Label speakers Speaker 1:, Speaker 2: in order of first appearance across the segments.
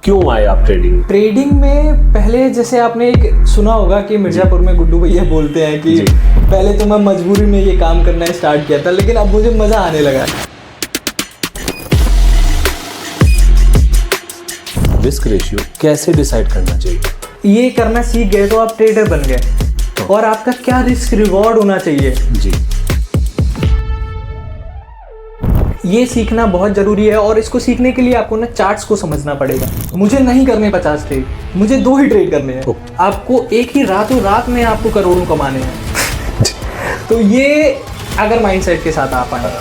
Speaker 1: क्यों आए आप ट्रेडिंग?
Speaker 2: ट्रेडिंग में पहले जैसे आपने एक सुना होगा कि मिर्ज़ापुर में गुड्डू भैया बोलते हैं कि पहले तो मैं मजबूरी में ये काम करना स्टार्ट किया था, लेकिन अब मुझे मज़ा आने लगा।
Speaker 1: रिस्क रेशियो कैसे डिसाइड करना चाहिए?
Speaker 2: ये करना सीख गए तो आप ट्रेडर बन गए। और आपका क्या रिस्क रिवॉर्ड होना चाहिए
Speaker 1: जी,
Speaker 2: ये सीखना बहुत ज़रूरी है। और इसको सीखने के लिए आपको ना चार्ट्स को समझना पड़ेगा। मुझे नहीं करने 50 ट्रेड, मुझे 2 ही ट्रेड करने हैं। आपको एक ही रातों रात में आपको करोड़ों कमाने हैं। तो ये अगर माइंडसेट के साथ आप आए,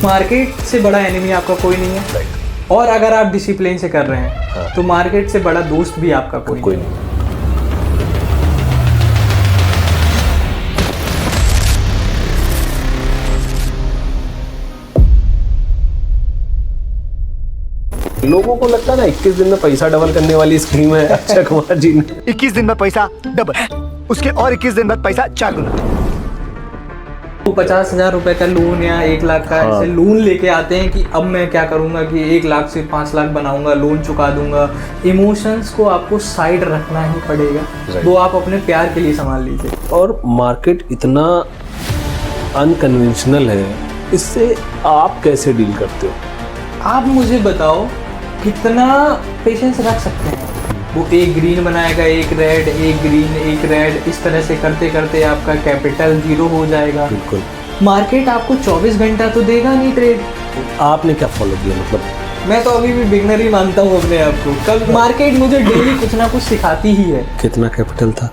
Speaker 2: मार्केट से बड़ा एनिमी आपका कोई नहीं है। और अगर आप डिसिप्लिन से कर रहे हैं तो मार्केट से बड़ा दोस्त भी आपका कोई नहीं।
Speaker 1: लोगों को लगता है ना 21 दिन में पैसा डबल करने वाली स्कीम है अक्षय कुमार जी ने।
Speaker 3: 21 दिन में पैसा डबल, उसके और 21 दिन बाद पैसा 4 गुना।
Speaker 2: तो 50,000 रुपए का लोन या 1 लाख का ऐसे लोन लेके आते हैं कि अब मैं क्या करूंगा कि 1 लाख से 5 लाख बनाऊंगा, लोन चुका दूंगा। इमोशंस को आपको साइड रखना ही पड़ेगा। वो आप अपने प्यार के लिए संभाल लीजिए।
Speaker 1: और मार्केट इतना अनकन्वेंशनल है, इससे आप कैसे डील करते हो?
Speaker 2: आप मुझे बताओ कितना पेशेंस रख सकते हैं। वो एक ग्रीन बनाएगा, एक रेड, एक ग्रीन, एक रेड, इस तरह से करते करते आपका कैपिटल 0 हो जाएगा।
Speaker 1: बिल्कुल।
Speaker 2: मार्केट आपको 24 घंटा तो देगा नहीं ट्रेड।
Speaker 1: आपने क्या फॉलो किया? मतलब
Speaker 2: मैं तो अभी भी बिगनर ही मानता हूँ अपने आप को। कल मार्केट मुझे डेली कुछ ना कुछ सिखाती ही है।
Speaker 1: कितना कैपिटल था?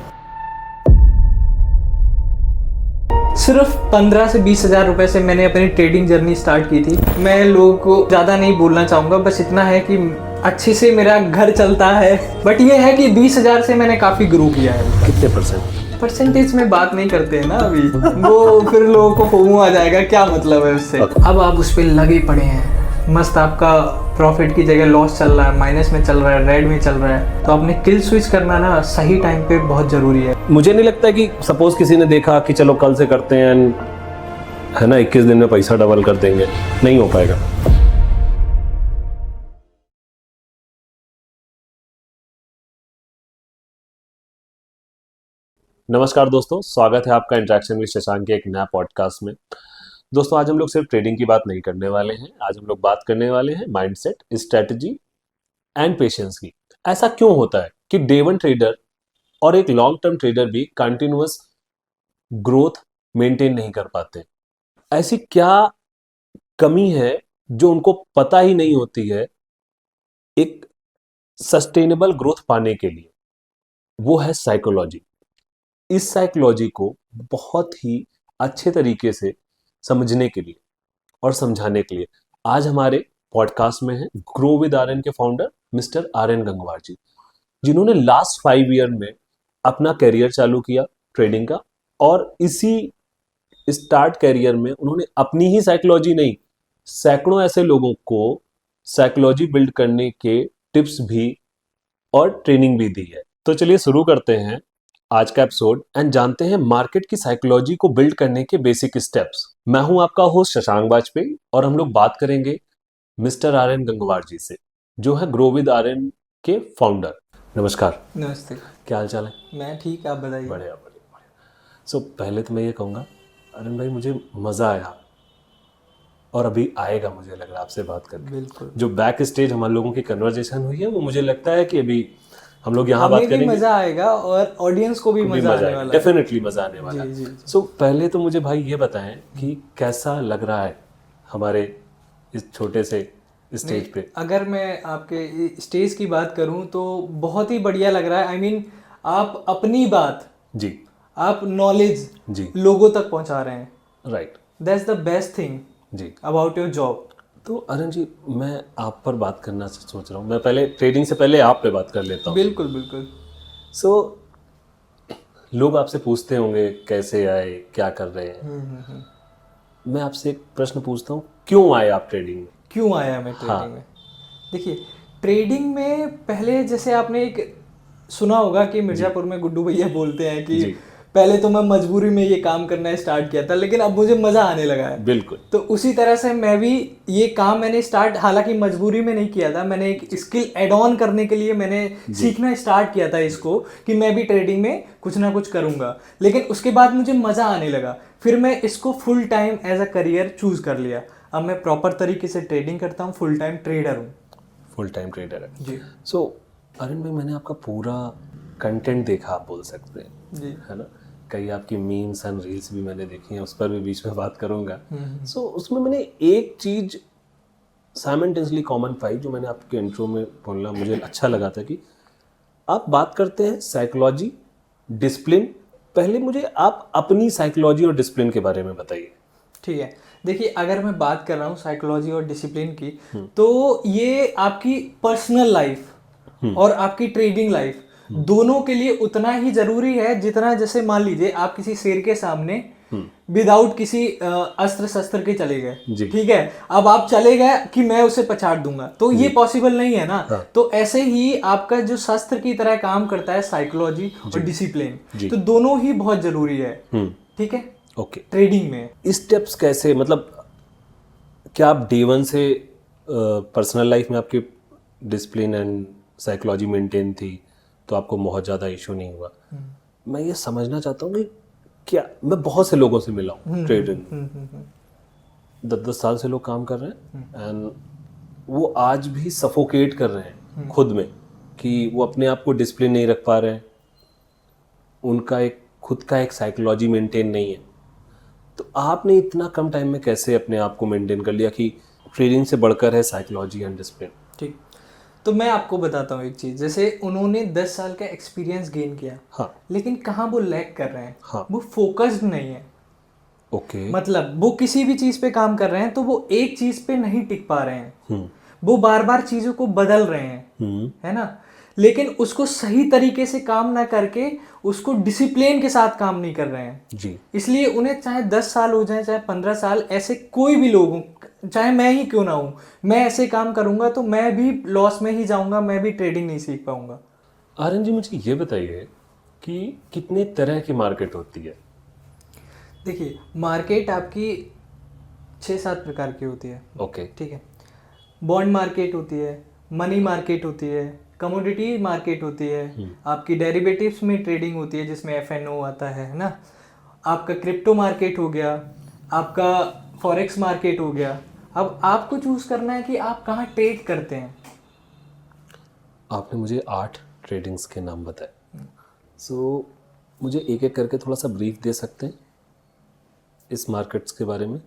Speaker 2: सिर्फ 15 से 20 हज़ार रुपए से मैंने अपनी ट्रेडिंग जर्नी स्टार्ट की थी। मैं लोगों को ज़्यादा नहीं बोलना चाहूँगा, बस इतना है कि अच्छे से मेरा घर चलता है। बट ये है कि 20 हज़ार से मैंने काफ़ी ग्रो किया है।
Speaker 1: कितने परसेंट?
Speaker 2: परसेंटेज में बात नहीं करते हैं ना अभी, वो फिर लोगों को फोमो आ जाएगा, क्या मतलब है उससे। अब आप उस पर लगे पड़े हैं, मस्त आपका प्रॉफिट की जगह लॉस चल रहा है, माइनस में चल रहा है, रेड में चल रहा है। तो आपने किल स्विच करना ना सही टाइम पे बहुत ज़रूरी है।
Speaker 1: मुझे नहीं लगता कि सपोज किसी ने देखा कि चलो कल से करते हैं, है ना, 21 दिन में पैसा डबल कर देंगे, नहीं हो पाएगा। नमस्कार दोस्तों, स्वागत है आपका इंटरेक्शन विद शशांक के एक नया पॉडकास्ट में। दोस्तों, आज हम लोग सिर्फ ट्रेडिंग की बात नहीं करने वाले हैं। आज हम लोग बात करने वाले हैं माइंडसेट, स्ट्रेटजी एंड पेशेंस की। ऐसा क्यों होता है कि डे वन ट्रेडर और एक लॉन्ग टर्म ट्रेडर भी कंटिन्यूअस ग्रोथ मेंटेन नहीं कर पाते? ऐसी क्या कमी है जो उनको पता ही नहीं होती है एक सस्टेनेबल ग्रोथ पाने के लिए? वो है साइकोलॉजी। इस साइकोलॉजी को बहुत ही अच्छे तरीके से समझने के लिए और समझाने के लिए आज हमारे पॉडकास्ट में है ग्रो विद आर्यन के फाउंडर मिस्टर आर्यन गंगवार जी, जिन्होंने लास्ट 5 ईयर में अपना करियर चालू किया ट्रेडिंग का। और इसी स्टार्ट करियर में उन्होंने अपनी ही साइकोलॉजी नहीं, सैकड़ों ऐसे लोगों को साइकोलॉजी बिल्ड करने के टिप्स भी और ट्रेनिंग भी दी है। तो चलिए शुरू करते हैं आज का एपिसोड एंड जानते हैं मार्केट की साइकोलॉजी को बिल्ड करने के बेसिक स्टेप्स। मैं हूं आपका होस्ट शशांक वाजपेयी और हम लोग बात करेंगे मिस्टर आर्यन गंगवार जी से, जो है ग्रो विद आर्यन के फाउंडर। नमस्कार।
Speaker 2: नमस्ते।
Speaker 1: क्या हाल चाल है?
Speaker 2: मैं ठीक, आप बताइए।
Speaker 1: बढ़िया बढ़िया बढ़िया। सो पहले तो मैं ये कहूँगा आर्यन भाई, मुझे मज़ा आया और अभी आएगा, मुझे लग रहा है आपसे बात करके।
Speaker 2: बिल्कुल।
Speaker 1: जो बैक स्टेज हम लोगों की कन्वर्जेशन हुई है वो मुझे लगता है कि अभी हम लोग यहाँ बात करेंगे,
Speaker 2: मजा आएगा और ऑडियंस को भी मजा आने वाला है।
Speaker 1: डेफिनेटली मजा आने वाला है।
Speaker 2: जी।
Speaker 1: सो पहले तो मुझे भाई ये बताएं कि कैसा लग रहा है हमारे इस छोटे से स्टेज पे?
Speaker 2: अगर मैं आपके स्टेज की बात करूं तो बहुत ही बढ़िया लग रहा है। आई मीन आप अपनी बात
Speaker 1: जी,
Speaker 2: आप नॉलेज
Speaker 1: जी,
Speaker 2: लोगों तक पहुंचा रहे हैं।
Speaker 1: Right.
Speaker 2: That's the best thing
Speaker 1: जी।
Speaker 2: About your job.
Speaker 1: तो अरुण जी, मैं आप पर बात करना सोच रहा हूँ। मैं पहले ट्रेडिंग से पहले आप पे बात कर लेता हूँ।
Speaker 2: बिल्कुल बिल्कुल।
Speaker 1: सो लोग आपसे पूछते होंगे कैसे आए, क्या कर रहे हैं। मैं आपसे एक प्रश्न पूछता हूँ, क्यों आए आप ट्रेडिंग में?
Speaker 2: क्यों आया मैं ट्रेडिंग में? देखिए, ट्रेडिंग में पहले जैसे आपने एक सुना होगा कि मिर्ज़ापुर में गुड्डू भैया बोलते हैं कि पहले तो मैं मजबूरी में ये काम करना स्टार्ट किया था, लेकिन अब मुझे मज़ा आने लगा है।
Speaker 1: बिल्कुल।
Speaker 2: तो उसी तरह से मैं भी ये काम मैंने स्टार्ट, हालांकि मजबूरी में नहीं किया था, मैंने एक स्किल एड ऑन करने के लिए मैंने सीखना स्टार्ट किया था इसको, कि मैं भी ट्रेडिंग में कुछ ना कुछ करूँगा। लेकिन उसके बाद मुझे मज़ा आने लगा, फिर मैं इसको full time as a career choose कर लिया। अब मैं प्रॉपर तरीके से ट्रेडिंग करता हूँ, फुल टाइम ट्रेडर हूँ।
Speaker 1: फुल टाइम ट्रेडर है
Speaker 2: जी
Speaker 1: सो अरुण भाई, मैंने आपका पूरा कंटेंट देखा, आप बोल सकते हैं,
Speaker 2: जी।
Speaker 1: है ना। कई आपकी मीम्स एंड रील्स भी मैंने देखी हैं, उस पर भी बीच में बात करूंगा। सो उसमें मैंने एक चीज साइमल्टेनियसली कॉमन पाई, जो मैंने आपके इंट्रो में बोलना मुझे अच्छा लगा था, कि आप बात करते हैं साइकोलॉजी, डिसिप्लिन। पहले मुझे आप अपनी साइकोलॉजी और डिसिप्लिन के बारे में बताइए।
Speaker 2: ठीक है, देखिए अगर मैं बात कर रहा हूँ साइकोलॉजी और डिसिप्लिन की, तो ये आपकी पर्सनल लाइफ और आपकी ट्रेडिंग लाइफ दोनों के लिए उतना ही जरूरी है, जितना जैसे मान लीजिए आप किसी शेर के सामने विदाउट किसी अस्त्र शस्त्र के चले गए, ठीक है, अब आप चले गए कि मैं उसे पछाड़ दूंगा, तो ये पॉसिबल नहीं है ना। तो ऐसे ही आपका जो शस्त्र की तरह काम करता है साइकोलॉजी और डिसिप्लिन, तो दोनों ही बहुत जरूरी है, ठीक है।
Speaker 1: ओके,
Speaker 2: ट्रेडिंग में
Speaker 1: स्टेप्स कैसे, मतलब क्या आप डे वन से पर्सनल लाइफ में आपकी डिसिप्लिन एंड साइकोलॉजी मेंटेन थी, तो आपको बहुत ज़्यादा इशू नहीं हुआ? मैं ये समझना चाहता हूँ कि क्या, मैं बहुत से लोगों से मिला हूँ ट्रेडिंग, 10-10 साल से लोग काम कर रहे हैं, एंड वो आज भी सफोकेट कर रहे हैं खुद में, कि वो अपने आप को डिसिप्लिन नहीं रख पा रहे हैं, उनका एक खुद का एक साइकोलॉजी मेंटेन नहीं है। तो आपने इतना कम टाइम में कैसे अपने आप को मेंटेन कर लिया कि ट्रेडिंग से बढ़कर है साइकोलॉजी एंड डिसिप्लिन?
Speaker 2: ठीक, तो मैं आपको बताता हूँ एक चीज़, जैसे उन्होंने 10 साल का एक्सपीरियंस गेन किया,
Speaker 1: हाँ,
Speaker 2: लेकिन कहाँ वो लैग कर रहे हैं,
Speaker 1: हाँ,
Speaker 2: वो फोकस्ड नहीं है।
Speaker 1: ओके,
Speaker 2: मतलब वो किसी भी चीज़ पे काम कर रहे हैं तो वो एक चीज़ पे नहीं टिक पा रहे हैं, वो बार बार चीज़ों को बदल रहे हैं, है ना। लेकिन उसको सही तरीके से काम ना करके उसको डिसिप्लिन के साथ काम नहीं कर रहे हैं
Speaker 1: जी।
Speaker 2: इसलिए उन्हें चाहे 10 साल हो जाए, चाहे 15 साल, ऐसे कोई भी लोग हों, चाहे मैं ही क्यों ना हूँ, मैं ऐसे काम करूँगा तो मैं भी लॉस में ही जाऊँगा, मैं भी ट्रेडिंग नहीं सीख पाऊँगा।
Speaker 1: आर्यन जी, मुझे ये बताइए कि कितने तरह की मार्केट होती है?
Speaker 2: देखिए मार्केट आपकी 6-7 प्रकार की होती है,
Speaker 1: ओके,
Speaker 2: ठीक है। बॉन्ड मार्केट होती है, मनी मार्केट होती है, कमोडिटी मार्केट होती है, आपकी डेरिवेटिव्स में ट्रेडिंग होती है जिसमें FNO आता है ना, आपका क्रिप्टो मार्केट हो गया, आपका फॉरेक्स मार्केट हो गया। अब आपको चूज करना है कि आप कहाँ ट्रेड करते हैं।
Speaker 1: आपने मुझे 8 ट्रेडिंग्स के नाम बताए, सो मुझे एक एक करके थोड़ा सा ब्रीफ दे सकते हैं इस मार्केट्स के बारे में?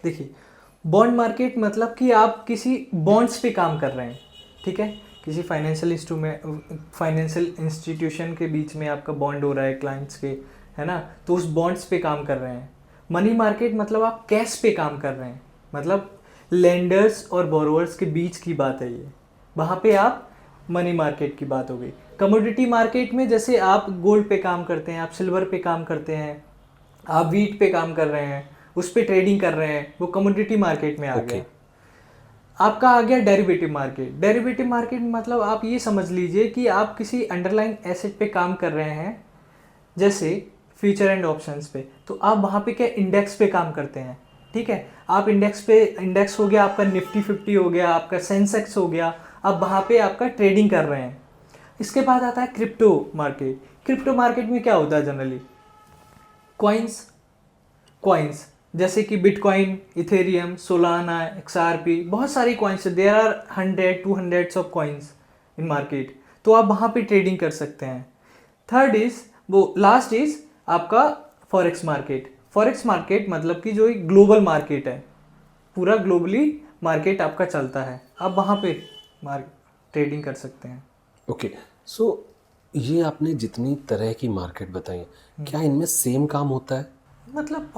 Speaker 2: देखिए बॉन्ड मार्केट मतलब कि आप किसी बॉन्ड्स पे काम कर रहे हैं, ठीक है, किसी फाइनेंशियल इंस्टीट्यूशन के बीच में आपका बॉन्ड हो रहा है क्लाइंट्स के, है ना, तो उस बॉन्ड्स पे काम कर रहे हैं। मनी मार्केट मतलब आप कैश पे काम कर रहे हैं, मतलब लेंडर्स और बोरोवर्स के बीच की बात है ये, वहाँ पे आप मनी मार्केट की बात हो गई। कमोडिटी मार्केट में जैसे आप गोल्ड पे काम करते हैं, आप सिल्वर पे काम करते हैं, आप व्हीट पे काम कर रहे हैं, उस पे ट्रेडिंग कर रहे हैं, वो कमोडिटी मार्केट में आ गया। आपका आ गया डेरिवेटिव मार्केट। डेरिवेटिव मार्केट मतलब आप ये समझ लीजिए कि आप किसी अंडरलाइन एसेट पे काम कर रहे हैं, जैसे फ्यूचर एंड ऑप्शंस पे, तो आप वहाँ पे क्या इंडेक्स पे काम करते हैं, ठीक है। आप इंडेक्स हो गया, आपका निफ्टी 50 हो गया, आपका सेंसेक्स हो गया, आप वहाँ पे आपका ट्रेडिंग कर रहे हैं। इसके बाद आता है क्रिप्टो मार्केट। क्रिप्टो मार्केट में क्या होता है जनरली, कॉइन्स जैसे कि बिटकॉइन, इथेरियम, सोलाना, XRP, बहुत सारी coins, there are 100-200 of coins in market, तो आप वहाँ पे ट्रेडिंग कर सकते हैं। लास्ट इज आपका फॉरेक्स मार्केट। फॉरेक्स मार्केट मतलब कि जो एक ग्लोबल मार्केट है, पूरा ग्लोबली मार्केट आपका चलता है, आप वहाँ पे ट्रेडिंग कर सकते हैं।
Speaker 1: ओके, सो ये आपने जितनी तरह की मार्केट बताई, क्या इनमें सेम काम होता है?
Speaker 2: मतलब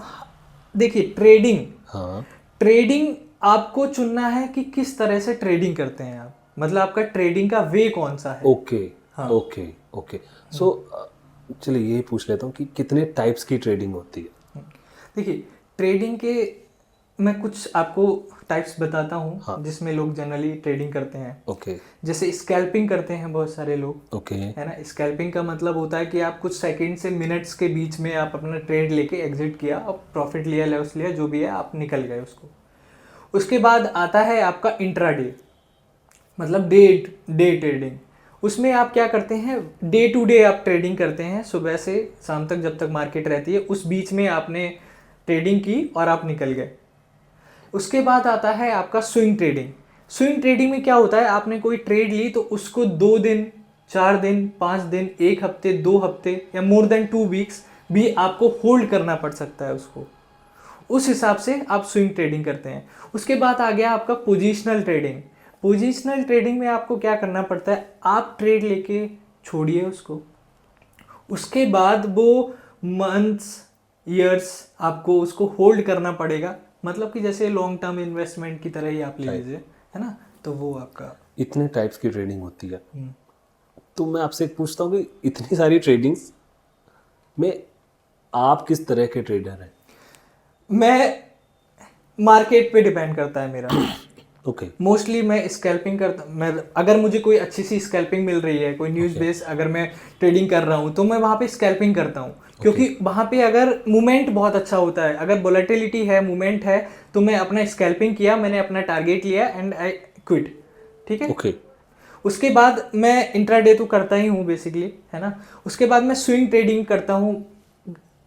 Speaker 2: देखिए
Speaker 1: हाँ,
Speaker 2: ट्रेडिंग आपको चुनना है कि किस तरह से ट्रेडिंग करते हैं आप, मतलब आपका ट्रेडिंग का वे कौन सा है।
Speaker 1: ओके, ओके, सो चलिए ये पूछ लेता हूँ कि कितने टाइप्स की ट्रेडिंग होती है?
Speaker 2: देखिए ट्रेडिंग के मैं कुछ आपको टाइप्स बताता हूँ
Speaker 1: हाँ।
Speaker 2: जिसमें लोग जनरली ट्रेडिंग करते हैं।
Speaker 1: ओके
Speaker 2: जैसे स्कैल्पिंग करते हैं बहुत सारे लोग,
Speaker 1: ओके
Speaker 2: है ना। स्कैल्पिंग का मतलब होता है कि आप कुछ सेकंड से मिनट्स के बीच में आप अपना ट्रेड लेके एग्जिट किया और प्रॉफिट लिया लॉस लिया जो भी है आप निकल गए उसको। उसके बाद आता है आपका इंट्राडे, मतलब डे डे ट्रेडिंग। उसमें आप क्या करते हैं, डे टू डे आप ट्रेडिंग करते हैं, सुबह से शाम तक जब तक मार्केट रहती है उस बीच में आपने ट्रेडिंग की और आप निकल गए। उसके बाद आता है आपका स्विंग ट्रेडिंग। स्विंग ट्रेडिंग में क्या होता है, आपने कोई ट्रेड ली तो उसको 2 दिन 4 दिन 5 दिन 1 हफ्ते 2 हफ्ते या मोर देन 2 वीक्स भी आपको होल्ड करना पड़ सकता है उसको। उस हिसाब से आप स्विंग ट्रेडिंग करते हैं। उसके बाद आ गया आपका पोजिशनल ट्रेडिंग। पोजिशनल ट्रेडिंग में आपको क्या करना पड़ता है, आप ट्रेड लेके छोड़िए उसको, उसके बाद वो मंथ्स ईयर्स आपको उसको होल्ड करना पड़ेगा। मतलब कि जैसे लॉन्ग टर्म इन्वेस्टमेंट की तरह ही आप ले लीजिए, है ना। तो वो आपका
Speaker 1: इतने टाइप्स की ट्रेडिंग होती है। तो मैं आपसे एक पूछता हूँ कि इतनी सारी ट्रेडिंग्स में आप किस तरह के ट्रेडर हैं?
Speaker 2: मैं मार्केट पे डिपेंड करता है मेरा।
Speaker 1: ओके
Speaker 2: मोस्टली मैं स्कैल्पिंग करता, मैं अगर मुझे कोई अच्छी सी स्कैल्पिंग मिल रही है, कोई न्यूज़ बेस अगर मैं ट्रेडिंग कर रहा हूँ तो मैं वहाँ पे स्कैल्पिंग करता हूँ। क्योंकि वहाँ पे अगर मूवमेंट बहुत अच्छा होता है, अगर वोलेटिलिटी है, मूवमेंट है, तो मैं अपना स्कैल्पिंग किया, मैंने अपना टारगेट लिया एंड आई क्विट। ठीक है।
Speaker 1: ओके
Speaker 2: उसके बाद मैं इंट्राडे तो करता ही हूँ बेसिकली, है ना। उसके बाद मैं स्विंग ट्रेडिंग करता हूँ।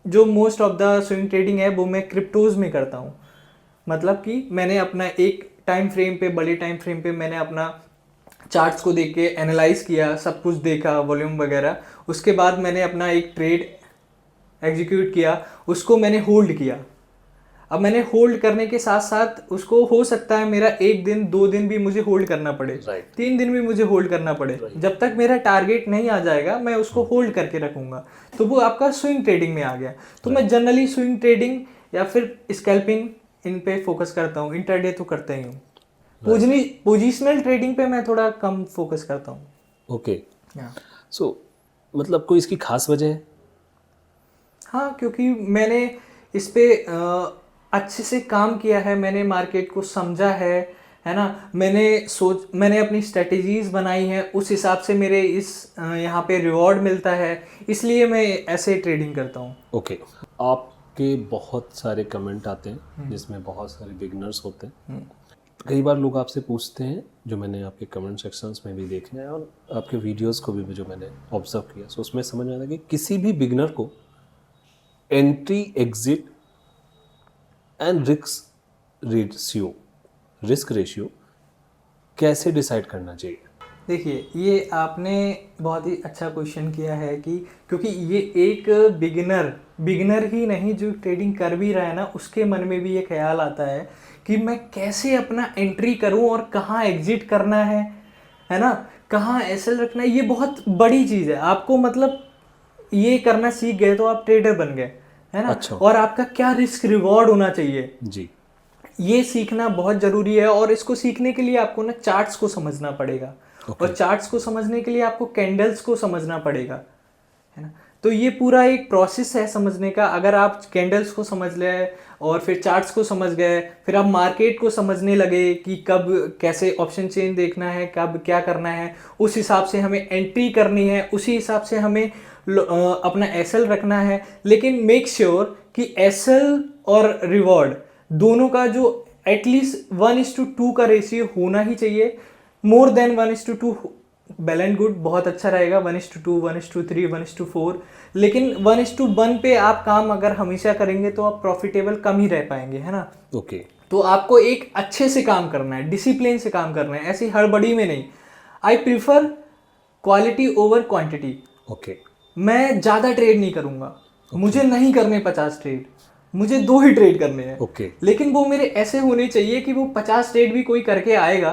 Speaker 2: जो most of the swing trading है वो मैं क्रिप्टोज में करता हूँ। मतलब कि मैंने अपना एक टाइम फ्रेम पे, बड़े टाइम फ्रेम पे मैंने अपना चार्ट्स को देख के एनालाइज किया, सब कुछ देखा, वॉल्यूम वगैरह। उसके बाद मैंने अपना एक ट्रेड एग्जीक्यूट किया, उसको मैंने होल्ड किया। अब मैंने होल्ड करने के साथ साथ उसको हो सकता है मेरा 1 दिन 2 दिन भी मुझे होल्ड करना पड़े,
Speaker 1: Right.
Speaker 2: 3 दिन भी मुझे होल्ड करना पड़े। जब तक मेरा टारगेट नहीं आ जाएगा मैं उसको होल्ड करके रखूंगा। तो वो आपका स्विंग ट्रेडिंग में आ गया। तो मैं जनरली स्विंग ट्रेडिंग या फिर स्कैल्पिंग इन पे फोकस करता हूँ। इंट्राडे तो करता ही हूँ। पोजिशनल ट्रेडिंग पे मैं थोड़ा कम फोकस करता हूँ।
Speaker 1: ओके सो मतलब कोई इसकी खास वजह है?
Speaker 2: हाँ, क्योंकि मैंने इस पे अच्छे से काम किया है, मैंने मार्केट को समझा है ना। मैंने अपनी स्ट्रेटजीज बनाई हैं, उस हिसाब से मेरे इस यहाँ पे रिवॉर्ड मिलता है, इसलिए मैं ऐसे ट्रेडिंग करता हूँ।
Speaker 1: ओके आपके बहुत सारे कमेंट आते हैं जिसमें बहुत सारे बिगनर्स होते हैं। कई बार लोग आपसे पूछते हैं, जो मैंने आपके कमेंट सेक्शंस में भी देखे हैं और आपके वीडियोस को भी जो मैंने ऑब्जर्व किया, सो उसमें समझ में आता है कि किसी भी बिगनर को entry exit and risk ratio कैसे डिसाइड करना चाहिए?
Speaker 2: देखिए, ये आपने बहुत ही अच्छा क्वेश्चन किया है कि क्योंकि ये एक बिगिनर ही नहीं, जो ट्रेडिंग कर भी रहा है ना, उसके मन में भी ये ख्याल आता है कि मैं कैसे अपना एंट्री करूं और कहाँ एग्जिट करना है ना, कहाँ एसएल रखना है। ये बहुत बड़ी चीज़ है। आपको मतलब ये करना सीख गए तो आप ट्रेडर बन गए, है ना।
Speaker 1: अच्छा।
Speaker 2: और आपका क्या रिस्क रिवॉर्ड होना चाहिए,
Speaker 1: जी
Speaker 2: ये सीखना बहुत ज़रूरी है। और इसको सीखने के लिए आपको ना चार्ट्स को समझना पड़ेगा। और चार्ट्स को समझने के लिए आपको कैंडल्स को समझना पड़ेगा, है ना। तो ये पूरा एक प्रोसेस है समझने का। अगर आप कैंडल्स को समझ ले और फिर चार्ट्स को समझ गए, फिर आप मार्केट को समझने लगे कि कब कैसे ऑप्शन चेन देखना है, कब क्या करना है, उस हिसाब से हमें एंट्री करनी है, उसी हिसाब से हमें अपना एसएल रखना है। लेकिन मेक श्योर कि एसएल और रिवॉर्ड दोनों का जो एटलीस्ट 1:2 का रेशियो होना ही चाहिए। More than 1:2 well and good, बहुत अच्छा रहेगा। 1:2 1:3 1:4, लेकिन 1:1 पे आप काम अगर हमेशा करेंगे तो आप प्रॉफिटेबल कम ही रह पाएंगे, है ना।
Speaker 1: ओके
Speaker 2: तो आपको एक अच्छे से काम करना है, डिसिप्लिन से काम करना है, ऐसी हड़बड़ी में नहीं। I prefer quality over quantity.
Speaker 1: Okay
Speaker 2: मैं ज़्यादा ट्रेड नहीं करूँगा। मुझे नहीं करने 50 ट्रेड, मुझे 2 ही ट्रेड करने हैं।
Speaker 1: ओके
Speaker 2: लेकिन वो मेरे ऐसे होने चाहिए कि वो 50 ट्रेड भी कोई करके आएगा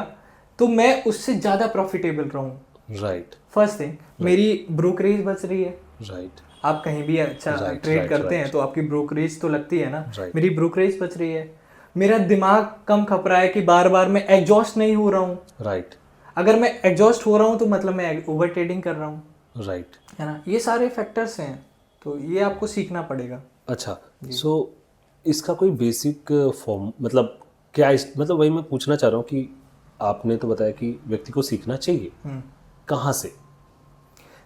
Speaker 2: तो मैं उससे ज़्यादा प्रॉफिटेबल रहूँ।
Speaker 1: राइट
Speaker 2: फर्स्ट थिंग, मेरी ब्रोकरेज बच रही है।
Speaker 1: राइट
Speaker 2: आप कहीं भी अच्छा ट्रेड करते हैं तो आपकी ब्रोकरेज तो लगती है ना। मेरी ब्रोकरेज बच रही है। मेरा दिमाग कम खप रहा है कि बार बार मैं एग्जॉस्ट नहीं हो रहा हूँ।
Speaker 1: राइट
Speaker 2: अगर मैं एग्जॉस्ट हो रहा हूँ तो मतलब मैं ओवर ट्रेडिंग कर रहा हूँ,
Speaker 1: राइट
Speaker 2: है ना। ये सारे फैक्टर्स हैं, तो ये आपको सीखना पड़ेगा।
Speaker 1: अच्छा सो इसका कोई बेसिक फॉर्म मतलब क्या मतलब वही मैं पूछना चाह रहा हूँ कि आपने तो बताया कि व्यक्ति को सीखना चाहिए, कहाँ से?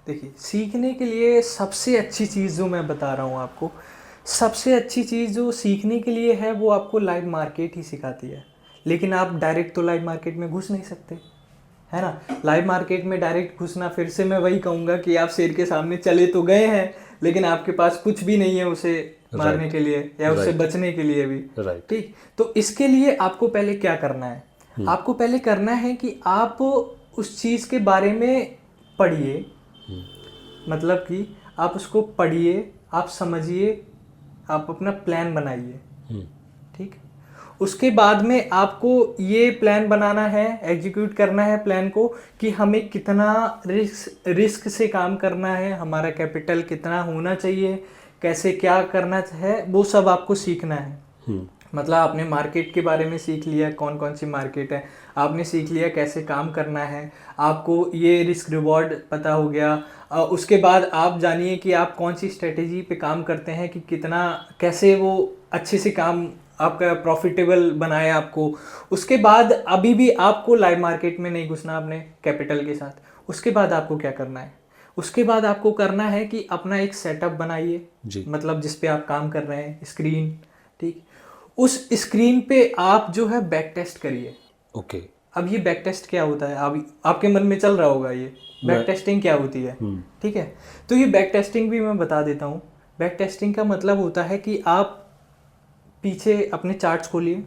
Speaker 2: देखिए, सीखने के लिए सबसे अच्छी चीज़ जो मैं बता रहा हूँ आपको, सबसे अच्छी चीज़ जो सीखने के लिए है वो आपको लाइव मार्केट ही सिखाती है। लेकिन आप डायरेक्ट तो लाइव मार्केट में घुस नहीं सकते, है ना। लाइव मार्केट में डायरेक्ट घुसना, फिर से मैं वही कहूँगा कि आप शेर के सामने चले तो गए हैं लेकिन आपके पास कुछ भी नहीं है उसे मारने के लिए या उससे बचने के लिए भी। ठीक, तो इसके लिए आपको पहले क्या करना है? आपको पहले करना है कि आप उस चीज़ के बारे में पढ़िए, मतलब कि आप उसको पढ़िए, आप समझिए, आप अपना प्लान बनाइए। ठीक, उसके बाद में आपको ये प्लान बनाना है, एग्जीक्यूट करना है प्लान को कि हमें कितना रिस्क से काम करना है, हमारा कैपिटल कितना होना चाहिए, कैसे क्या करना है, वो सब आपको सीखना है। मतलब आपने मार्केट के बारे में सीख लिया, कौन कौन सी मार्केट है, आपने सीख लिया कैसे काम करना है, आपको ये रिस्क रिवॉर्ड पता हो गया। उसके बाद आप जानिए कि आप कौन सी स्ट्रेटेजी पे काम करते हैं, कि कितना कैसे वो अच्छे से काम आपका प्रॉफिटेबल बनाए आपको। उसके बाद अभी भी आपको लाइव मार्केट में नहीं घुसना अपने कैपिटल के साथ। उसके बाद आपको क्या करना है? उसके बाद आपको करना है कि अपना एक सेटअप बनाइए, मतलब जिस पे आप काम कर रहे हैं, स्क्रीन। ठीक, उस स्क्रीन पे आप जो है बैक टेस्ट करिए।
Speaker 1: ओके,
Speaker 2: अब ये बैक टेस्ट क्या होता है, अब आपके मन में चल रहा होगा ये बैक टेस्टिंग क्या होती है। ठीक है, तो ये बैक टेस्टिंग भी मैं बता देता हूँ। बैक टेस्टिंग का मतलब होता है कि आप पीछे अपने चार्ट्स खोलिए,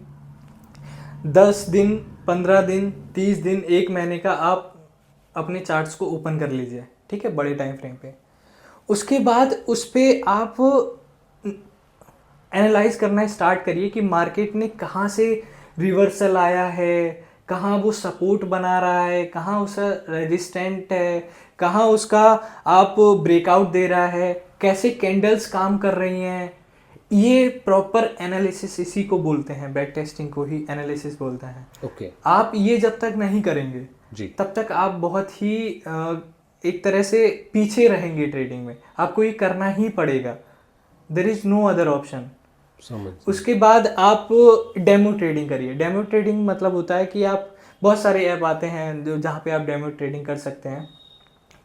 Speaker 2: 10 दिन, 15 दिन, 30 दिन, 1 महीने का आप अपने चार्ट्स को ओपन कर लीजिए। ठीक है, बड़े टाइम फ्रेम पे। उसके बाद उस पर आप एनालाइज करना स्टार्ट करिए कि मार्केट ने कहाँ से रिवर्सल आया है, कहाँ वो सपोर्ट बना रहा है, कहाँ उसका रेजिस्टेंट है, कहाँ उसका आप ब्रेकआउट दे रहा है, कैसे कैंडल्स काम कर रही हैं। ये प्रॉपर एनालिसिस, इसी को बोलते हैं, बैक टेस्टिंग को ही एनालिसिस बोलते हैं।
Speaker 1: ओके,
Speaker 2: आप ये जब तक नहीं करेंगे तब तक आप बहुत ही एक तरह से पीछे रहेंगे ट्रेडिंग में। आपको ये करना ही पड़ेगा, there is no other option. उसके बाद आप डेमो ट्रेडिंग करिए। डेमो ट्रेडिंग मतलब होता है कि आप, बहुत सारे ऐप आते हैं जो जहाँ पे आप डेमो ट्रेडिंग कर सकते हैं,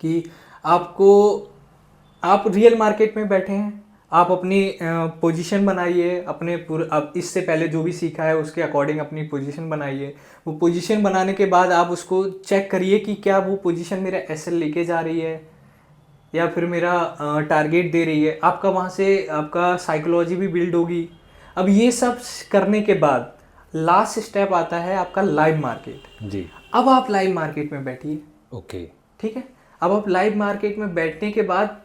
Speaker 2: कि आप रियल मार्केट में बैठे हैं, आप अपनी पोजीशन बनाइए, अपने आप इससे पहले जो भी सीखा है उसके अकॉर्डिंग अपनी पोजीशन बनाइए। वो पोजीशन बनाने के बाद आप उसको चेक करिए कि क्या वो पोजीशन मेरा एसएल लेके जा रही है या फिर मेरा टारगेट दे रही है। आपका वहाँ से आपका साइकोलॉजी भी बिल्ड होगी। अब ये सब करने के बाद लास्ट स्टेप आता है आपका लाइव मार्केट।
Speaker 1: जी,
Speaker 2: अब आप लाइव मार्केट में बैठिए।
Speaker 1: ओके,
Speaker 2: ठीक है, अब आप लाइव मार्केट में बैठने के बाद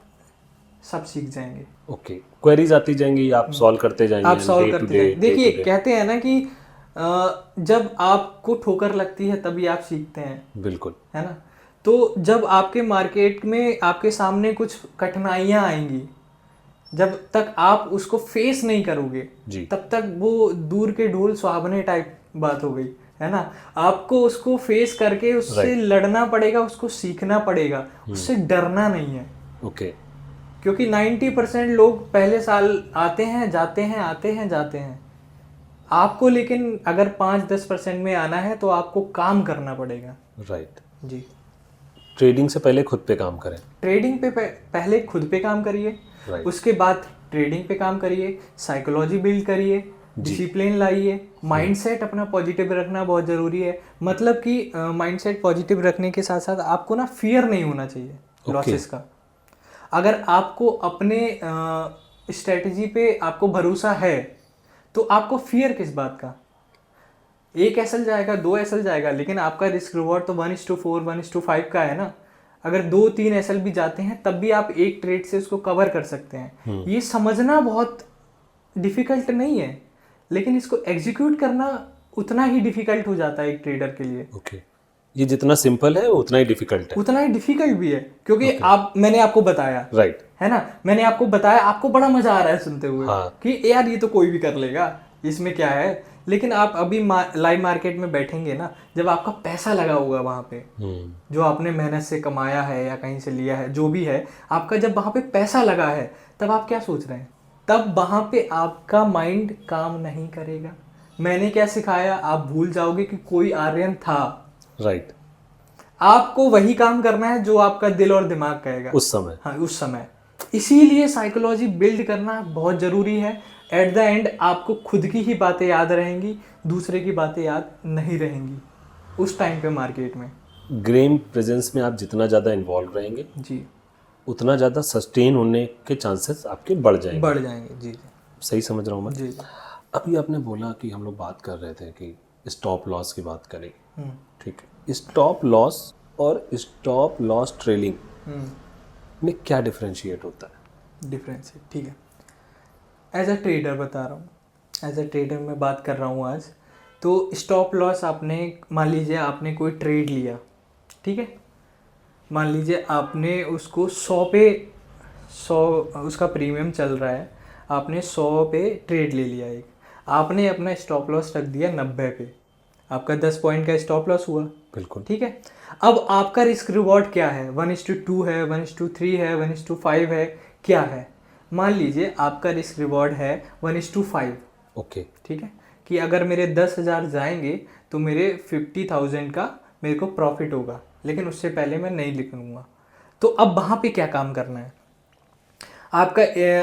Speaker 2: सब सीख जाएंगे।
Speaker 1: ओके, क्वेरीज आती जाएंगी, आप सॉल्व करते जाएंगे,
Speaker 2: आप सॉल्व करते जाएंगे। देखिए, कहते हैं ना कि जब आपको ठोकर लगती है तभी आप सीखते हैं।
Speaker 1: बिल्कुल,
Speaker 2: है ना। तो जब आपके मार्केट में आपके सामने कुछ कठिनाइयाँ आएंगी, जब तक आप उसको फेस नहीं करोगे तब तक वो दूर के ढोल सुहावने टाइप बात हो गई, है ना। आपको उसको फेस करके उससे लड़ना पड़ेगा, उसको सीखना पड़ेगा, उससे डरना नहीं है।
Speaker 1: ओके,
Speaker 2: क्योंकि 90% लोग पहले साल आते हैं जाते हैं, आते हैं जाते हैं। आपको लेकिन अगर 5-10% में आना है तो आपको काम करना पड़ेगा।
Speaker 1: राइट
Speaker 2: जी,
Speaker 1: ट्रेडिंग से पहले खुद पे काम करें।
Speaker 2: ट्रेडिंग पे पहले खुद पे काम करिए, उसके बाद ट्रेडिंग पे काम करिए, साइकोलॉजी बिल्ड करिए, डिसिप्लिन लाइए, माइंडसेट अपना पॉजिटिव रखना बहुत ज़रूरी है। मतलब कि माइंडसेट पॉजिटिव रखने के साथ साथ आपको ना फियर नहीं होना चाहिए लॉसेस का। अगर आपको अपने स्ट्रेटजी पे आपको भरोसा है तो आपको फियर किस बात का? 1 एसएल जाएगा, 2 एसएल जाएगा, लेकिन आपका रिस्क रिवॉर्ड तो 1:4, 1:5 का है ना। अगर 2-3 एसएल भी जाते हैं तब भी आप एक ट्रेड से उसको कवर कर सकते हैं। ये समझना बहुत डिफिकल्ट नहीं है, लेकिन इसको एग्जीक्यूट करना उतना ही डिफिकल्ट हो जाता है एक ट्रेडर के लिए।
Speaker 1: ओके, ये जितना सिंपल है उतना ही डिफिकल्ट है।
Speaker 2: उतना ही डिफिकल्ट भी है, क्योंकि मैंने आपको बताया,
Speaker 1: राइट,
Speaker 2: है ना, मैंने आपको बताया, आपको बड़ा मजा आ रहा है सुनते हुए कि यार ये तो कोई भी कर लेगा, इसमें क्या है। लेकिन आप अभी लाइव मार्केट में बैठेंगे ना, जब आपका पैसा लगा होगा वहाँ पे, जो आपने मेहनत से कमाया है या कहीं से लिया है, जो भी है आपका, जब वहाँ पे पैसा लगा है तब आप क्या सोच रहे हैं? तब वहाँ पे आपका माइंड काम नहीं करेगा। मैंने क्या सिखाया, आप भूल जाओगे कि कोई आर्यन था।
Speaker 1: राइट।
Speaker 2: आपको वही काम करना है जो आपका दिल और दिमाग कहेगा
Speaker 1: उस समय।
Speaker 2: हाँ, उस समय। इसीलिए साइकोलॉजी बिल्ड करना बहुत ज़रूरी है। एट द एंड आपको खुद की ही बातें याद रहेंगी, दूसरे की बातें याद नहीं रहेंगी उस टाइम पे मार्केट में।
Speaker 1: गेम प्रेजेंस में आप जितना ज़्यादा इन्वॉल्व रहेंगे
Speaker 2: जी,
Speaker 1: उतना ज़्यादा सस्टेन होने के चांसेस आपके बढ़ जाएंगे।
Speaker 2: बढ़ जाएंगे। जी जी
Speaker 1: सही समझ रहा हूँ मैं?
Speaker 2: जी जी।
Speaker 1: अभी आपने बोला कि हम लोग बात कर रहे थे कि स्टॉप लॉस की बात करें।
Speaker 2: हम्म,
Speaker 1: ठीक है, स्टॉप लॉस और स्टॉप लॉस ट्रेलिंग में क्या डिफरेंशिएट होता है?
Speaker 2: डिफरेंस है, ठीक है। एज अ ट्रेडर बता रहा हूँ, एज अ ट्रेडर मैं बात कर रहा हूँ आज। तो स्टॉप लॉस आपने, मान लीजिए आपने कोई ट्रेड लिया, ठीक है, मान लीजिए आपने उसको 100 पे 100 उसका प्रीमियम चल रहा है, आपने 100 पे ट्रेड ले लिया एक, आपने अपना स्टॉप लॉस रख दिया 90 पे, आपका 10 पॉइंट का स्टॉप लॉस हुआ।
Speaker 1: बिल्कुल।
Speaker 2: ठीक है, अब आपका रिस्क रिवॉर्ड क्या है, 1:2 है, 1:3 है, 1:5 है, क्या है? मान लीजिए आपका रिस्क रिवॉर्ड है 1:5।
Speaker 1: ओके।
Speaker 2: ठीक है, कि अगर मेरे 10,000 जाएंगे तो मेरे 50,000 का मेरे को प्रॉफिट होगा, लेकिन उससे पहले मैं नहीं निकलूँगा। तो अब वहाँ पे क्या काम करना है आपका,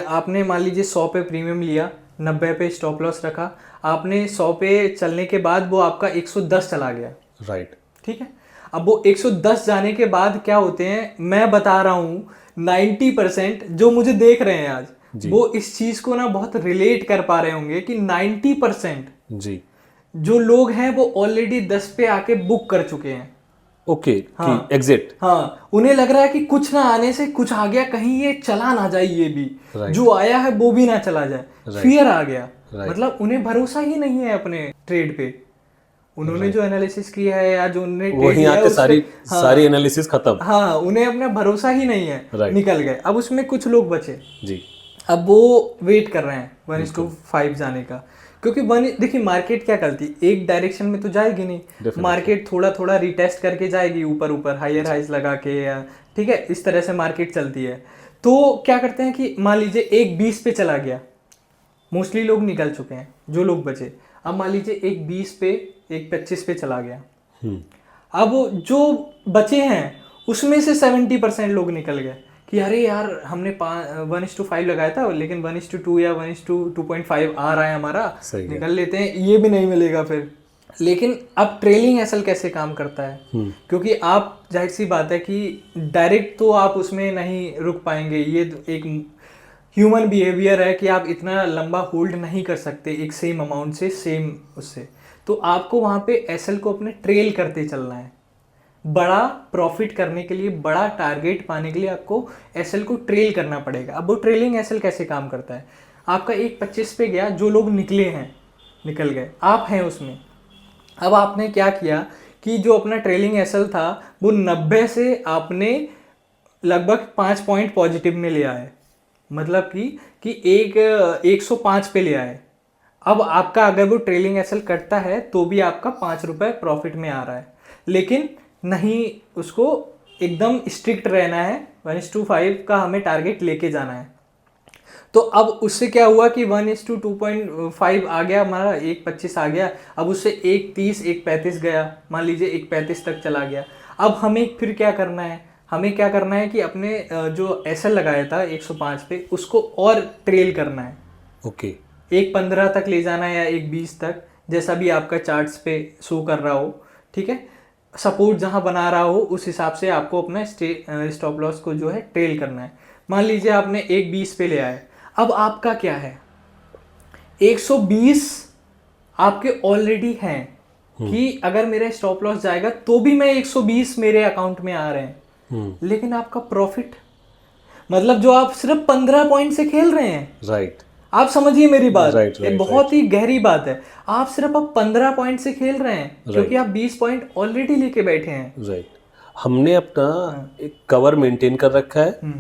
Speaker 2: आपने मान लीजिए 100 पे प्रीमियम लिया, 90 पे स्टॉप लॉस रखा, आपने 100 पे चलने के बाद वो आपका 110 चला गया।
Speaker 1: राइट।
Speaker 2: ठीक है, अब वो 110 जाने के बाद क्या होते हैं, मैं बता रहा हूँ 90% जो मुझे देख रहे हैं आज, वो इस चीज को ना बहुत रिलेट कर पा रहे होंगे कि 90%
Speaker 1: जी
Speaker 2: जो लोग हैं वो ऑलरेडी 10 पे आके बुक कर चुके हैं।
Speaker 1: ओके।
Speaker 2: हाँ।
Speaker 1: कि एग्जिट।
Speaker 2: हाँ, उन्हें लग रहा है कि कुछ ना आने से कुछ आ गया, कहीं ये चला ना जाए, ये भी
Speaker 1: Right.
Speaker 2: जो आया है वो भी ना चला जाए।
Speaker 1: Right.
Speaker 2: फियर आ गया।
Speaker 1: Right.
Speaker 2: मतलब उन्हें भरोसा ही नहीं है अपने ट्रेड पे। उन्होंने जो एनालिसिस किया है या जो उन्होंने ट्रेड
Speaker 1: वहीं
Speaker 2: किया है
Speaker 1: आके
Speaker 2: उस पे-
Speaker 1: सारी
Speaker 2: हाँ,
Speaker 1: सारी एनालिसिस खत्म।
Speaker 2: हाँ, उन्हें अपना भरोसा ही नहीं है।
Speaker 1: Right.
Speaker 2: निकल गए। अब उसमें कुछ लोग बचे,
Speaker 1: जी।
Speaker 2: अब वो वेट कर रहे हैं 1:5 जाने का, क्योंकि देखिए मार्केट क्या करती है, एक डायरेक्शन में तो जाएगी नहीं।
Speaker 1: Definitely.
Speaker 2: मार्केट थोड़ा थोड़ा रिटेस्ट करके जाएगी, ऊपर ऊपर हायर हाइज लगा के, या ठीक है, इस तरह से मार्केट चलती है। तो क्या करते हैं कि मान लीजिए एक 20 पे चला गया, मोस्टली लोग निकल चुके हैं, जो लोग बचे। अब मान लीजिए एक 20 पे, एक 25 पे चला गया। अब जो बचे हैं उसमें से 70% लोग निकल गए कि अरे यार हमने 1:5 लगाया था, लेकिन 1:2 या 1:2.5 आ रहा है हमारा,
Speaker 1: सही है।
Speaker 2: निकल लेते हैं, ये भी नहीं मिलेगा फिर। लेकिन अब ट्रेलिंग एसएल कैसे काम करता है, क्योंकि आप, जाहिर सी बात है कि डायरेक्ट तो आप उसमें नहीं रुक पाएंगे, ये तो एक ह्यूमन बिहेवियर है कि आप इतना लंबा होल्ड नहीं कर सकते एक सेम अमाउंट से, सेम उससे। तो आपको वहाँ पे एसएल को अपने ट्रेल करते चलना है। बड़ा प्रॉफिट करने के लिए, बड़ा टारगेट पाने के लिए आपको एसएल को ट्रेल करना पड़ेगा। अब वो ट्रेलिंग एसएल कैसे काम करता है, आपका एक 25 पे गया, जो लोग निकले हैं निकल गए, आप हैं उसमें। अब आपने क्या किया कि जो अपना ट्रेलिंग एसएल था वो 90 से आपने लगभग 5 पॉइंट पॉजिटिव में ले आए, मतलब कि एक 105 पे ले आए। अब आपका अगर वो ट्रेलिंग एसएल कटता है तो भी आपका 5 रुपये प्रॉफिट में आ रहा है, लेकिन नहीं, उसको एकदम स्ट्रिक्ट रहना है, 1:5 का हमें टारगेट लेके जाना है। तो अब उससे क्या हुआ कि 1:2.5 आ गया हमारा, 1:25 आ गया, अब उससे 1:30, 1:35 गया, मान लीजिए 1:35 तक चला गया। अब हमें फिर क्या करना है, हमें क्या करना है कि अपने जो एसएल लगाया था 105 पे, उसको और ट्रेल करना है।
Speaker 1: ओके।
Speaker 2: 1:15 तक ले जाना है या 1:20 तक, जैसा भी आपका चार्ट्स पे शो कर रहा हो। ठीक है, सपोर्ट जहां बना रहा हो उस हिसाब से आपको अपना स्टॉप लॉस को जो है ट्रेल करना है। मान लीजिए आपने 1:20 पे ले आए, अब आपका क्या है, 120 आपके ऑलरेडी हैं कि अगर मेरा स्टॉप लॉस जाएगा तो भी मैं 120 मेरे अकाउंट में आ रहे हैं, लेकिन आपका प्रॉफिट, मतलब जो आप सिर्फ 15 पॉइंट से खेल रहे हैं।
Speaker 1: राइट।
Speaker 2: आप समझिए मेरी बात,
Speaker 1: Right.
Speaker 2: ये बहुत ही गहरी बात है। आप सिर्फ अब 15 पॉइंट से खेल रहे हैं, क्योंकि आप 20 पॉइंट ऑलरेडी लेके बैठे हैं।
Speaker 1: राइट। हमने अपना एक कवर मेंटेन कर रखा है।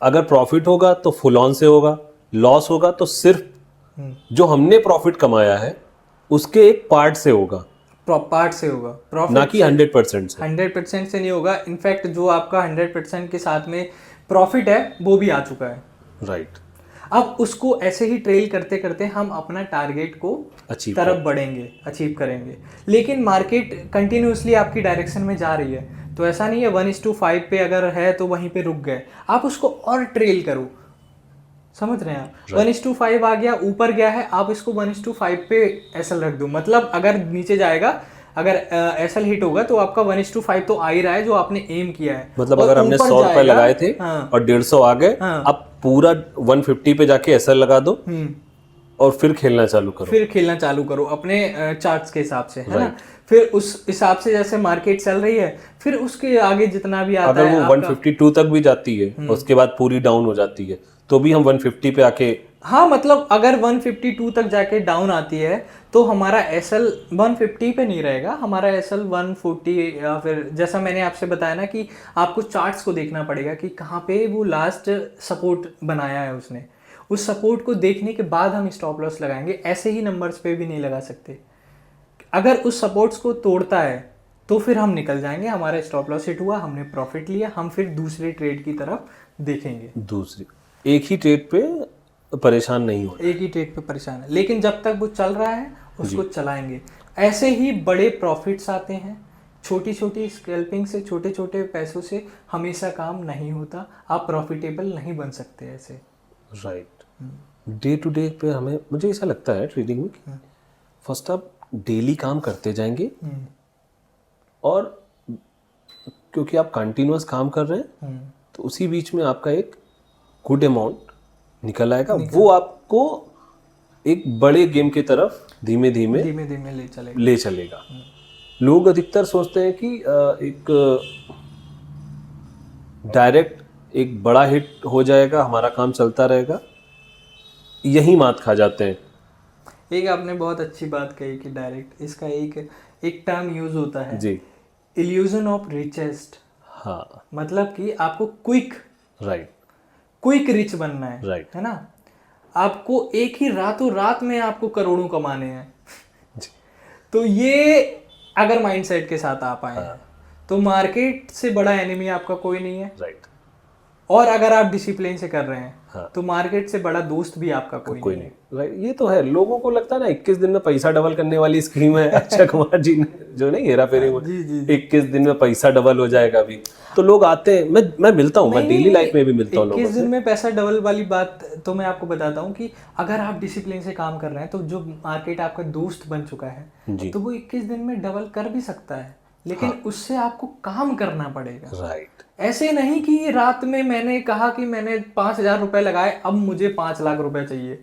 Speaker 1: अगर प्रॉफिट होगा तो फुल ऑन से होगा, लॉस होगा तो सिर्फ जो हमने प्रॉफिट कमाया है उसके एक पार्ट से होगा,
Speaker 2: पार्ट से होगा, प्रॉफिट
Speaker 1: ना कि 100% से।
Speaker 2: 100% से नहीं होगा। इनफैक्ट जो आपका 100% के साथ में प्रॉफिट है वो भी आ चुका है।
Speaker 1: राइट।
Speaker 2: अब उसको ऐसे ही ट्रेल करते करते हम अपना टारगेट को
Speaker 1: Achieve
Speaker 2: तरफ बढ़ेंगे, अचीव करेंगे। लेकिन मार्केट कंटिन्यूसली आपकी डायरेक्शन में जा रही है, तो ऐसा नहीं है 1:5 पे अगर है तो वहीं पे रुक गए, आप उसको और ट्रेल करो। समझ रहे हैं आप? 1:5 आ गया, ऊपर गया है, आप इसको 1:5 पे एसएल रख दो। मतलब अगर नीचे जाएगा, अगर एसएल हिट होगा तो आपका 1:5 तो आ ही रहा है जो आपने एम किया है।
Speaker 1: मतलब
Speaker 2: और
Speaker 1: अगर हमने
Speaker 2: ऊपर
Speaker 1: 100 रुपए
Speaker 2: जाएगा,
Speaker 1: लगाए थे
Speaker 2: हाँ,
Speaker 1: और 150 आ गए,
Speaker 2: हाँ,
Speaker 1: अब पूरा 150 पे जाके एसएल लगा दो और फिर खेलना चालू करो।
Speaker 2: फिर खेलना चालू करो अपने चार्ट्स के हिसाब से, है ना। फिर उस हिसाब से जैसे मार्केट चल रही है, फिर उसके आगे जितना भी आता
Speaker 1: अगर
Speaker 2: है
Speaker 1: वो 152 तक भी जाती है, उसके बाद पूरी डाउन हो जाती है, तो भी हम 150 पे आके,
Speaker 2: हाँ, मतलब अगर 152 तक जाके डाउन आती है तो हमारा एसएल 150 पे नहीं रहेगा, हमारा एसएल 140, या फिर जैसा मैंने आपसे बताया ना कि आपको चार्ट्स को देखना पड़ेगा कि कहाँ पे वो लास्ट सपोर्ट बनाया है उसने। उस सपोर्ट को देखने के बाद हम स्टॉप लॉस लगाएंगे, ऐसे ही नंबर्स पे भी नहीं लगा सकते। अगर उस सपोर्ट्स को तोड़ता है तो फिर हम निकल जाएंगे, हमारा स्टॉप लॉस हिट हुआ, हमने प्रॉफिट लिया, हम फिर दूसरे ट्रेड की तरफ देखेंगे।
Speaker 1: दूसरी एक ही ट्रेड पे परेशान नहीं हो।
Speaker 2: एक ही ट्रेड पे परेशान है, लेकिन जब तक वो चल रहा है उसको चलाएंगे। ऐसे ही बड़े प्रॉफिट्स आते हैं। छोटी छोटी स्कैल्पिंग से, छोटे छोटे पैसों से हमेशा काम नहीं होता, आप प्रॉफिटेबल नहीं बन सकते ऐसे।
Speaker 1: राइट। डे टू डे पे हमें, मुझे ऐसा लगता है ट्रेडिंग में, फर्स्ट आप डेली काम करते जाएंगे, और क्योंकि आप कंटिन्यूअस काम कर रहे हैं तो उसी बीच में आपका एक गुड अमाउंट निकल आएगा, वो आपको एक बड़े गेम की तरफ धीमे धीमे
Speaker 2: धीमे धीमे
Speaker 1: ले चलेगा। लोग अधिकतर सोचते हैं कि एक डायरेक्ट एक बड़ा हिट हो जाएगा, हमारा काम चलता रहेगा, यही मात खा जाते हैं।
Speaker 2: एक आपने बहुत अच्छी बात कही कि डायरेक्ट, इसका एक टर्म यूज होता है
Speaker 1: जी,
Speaker 2: इल्यूजन ऑफ रिचेस्ट।
Speaker 1: हाँ,
Speaker 2: मतलब कि आपको क्विक रिच बनना है,
Speaker 1: राइट,
Speaker 2: है ना। आपको एक ही रातों रात में आपको करोड़ों कमाने हैं। तो ये अगर माइंडसेट के साथ आप आए हैं तो मार्केट से बड़ा एनिमी आपका कोई नहीं है।
Speaker 1: राइट।
Speaker 2: और अगर आप डिसिप्लिन से कर रहे हैं तो मार्केट से बड़ा दोस्त भी आपका कोई नहीं।
Speaker 1: राइट, ये तो है। लोगों को लगता है ना 21 दिन में पैसा डबल करने वाली स्कीम है अक्षय कुमार जी ने जो नहीं हेरा फेरी में, 21 दिन में पैसा डबल हो जाएगा अभी, तो लोग आते हैं। मैं मिलता हूँ, मैं डेली लाइफ में भी मिलता हूँ लोगों से।
Speaker 2: 21 दिन में पैसा डबल वाली बात तो मैं आपको बताता हूँ कि अगर आप डिसिप्लिन से काम कर रहे हैं तो जो मार्केट आपका दोस्त बन चुका है तो वो 21 दिन में डबल कर भी सकता है, लेकिन उससे आपको काम करना पड़ेगा।
Speaker 1: राइट।
Speaker 2: ऐसे नहीं कि रात में मैंने कहा कि मैंने 5,000 रुपए लगाए, अब मुझे 5 लाख रुपए चाहिए,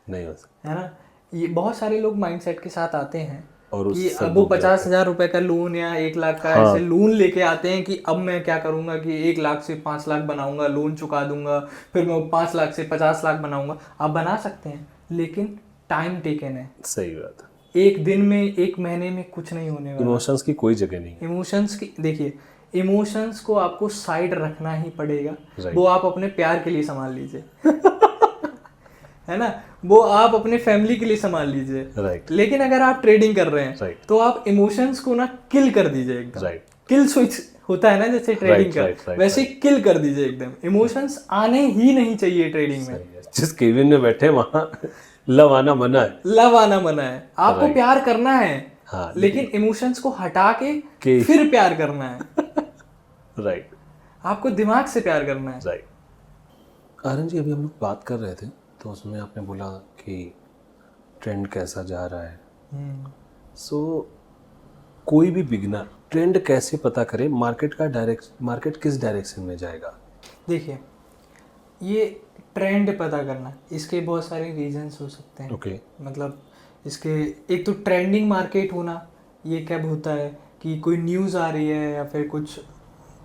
Speaker 1: नहीं हो सकता,
Speaker 2: है ना। ये बहुत सारे लोग माइंडसेट के साथ आते हैं
Speaker 1: और
Speaker 2: कि अब वो 50,000 रुपए का लोन या 1 लाख का ऐसे लोन लेके आते हैं कि अब मैं क्या करूंगा कि 1 लाख से 5 लाख बनाऊंगा, लोन चुका दूंगा, फिर मैं 5 लाख से 50 लाख बनाऊंगा। आप बना सकते हैं, लेकिन टाइम टेकन है।
Speaker 1: सही बात है।
Speaker 2: एक दिन में, एक महीने में कुछ नहीं होने वाला।
Speaker 1: इमोशंस की कोई जगह नहीं है।
Speaker 2: इमोशंस की देखिए, इमोशंस को आपको साइड रखना ही पड़ेगा। वो आप अपने प्यार के लिए संभाल लीजिए है ना, वो आप अपने फैमिली के लिए संभाल लीजिए।
Speaker 1: राइट।
Speaker 2: लेकिन अगर आप ट्रेडिंग कर रहे हैं तो आप इमोशंस को ना किल कर दीजिए एकदम। किल स्विच होता है ना जैसे ट्रेडिंग का, वैसे किल कर दीजिए एकदम। इमोशंस आने ही नहीं चाहिए ट्रेडिंग में।
Speaker 1: जिस केबिन में बैठे वहां लव आना मना है।
Speaker 2: लव आना मना है। आपको प्यार करना है, लेकिन इमोशंस को हटा के फिर प्यार करना है।
Speaker 1: राइट।
Speaker 2: आपको दिमाग से प्यार करना है।
Speaker 1: राइट। आर्यन जी, अभी हम लोग बात कर रहे थे तो उसमें आपने बोला कि ट्रेंड कैसा जा रहा है। सो कोई भी बिगिनर ट्रेंड कैसे पता करे, मार्केट किस डायरेक्शन में जाएगा?
Speaker 2: देखिए, ये ट्रेंड पता करना, इसके बहुत सारे रीजंस हो सकते हैं।
Speaker 1: ओके।
Speaker 2: मतलब इसके एक तो ट्रेंडिंग मार्केट होना, ये कब होता है कि कोई न्यूज़ आ रही है या फिर कुछ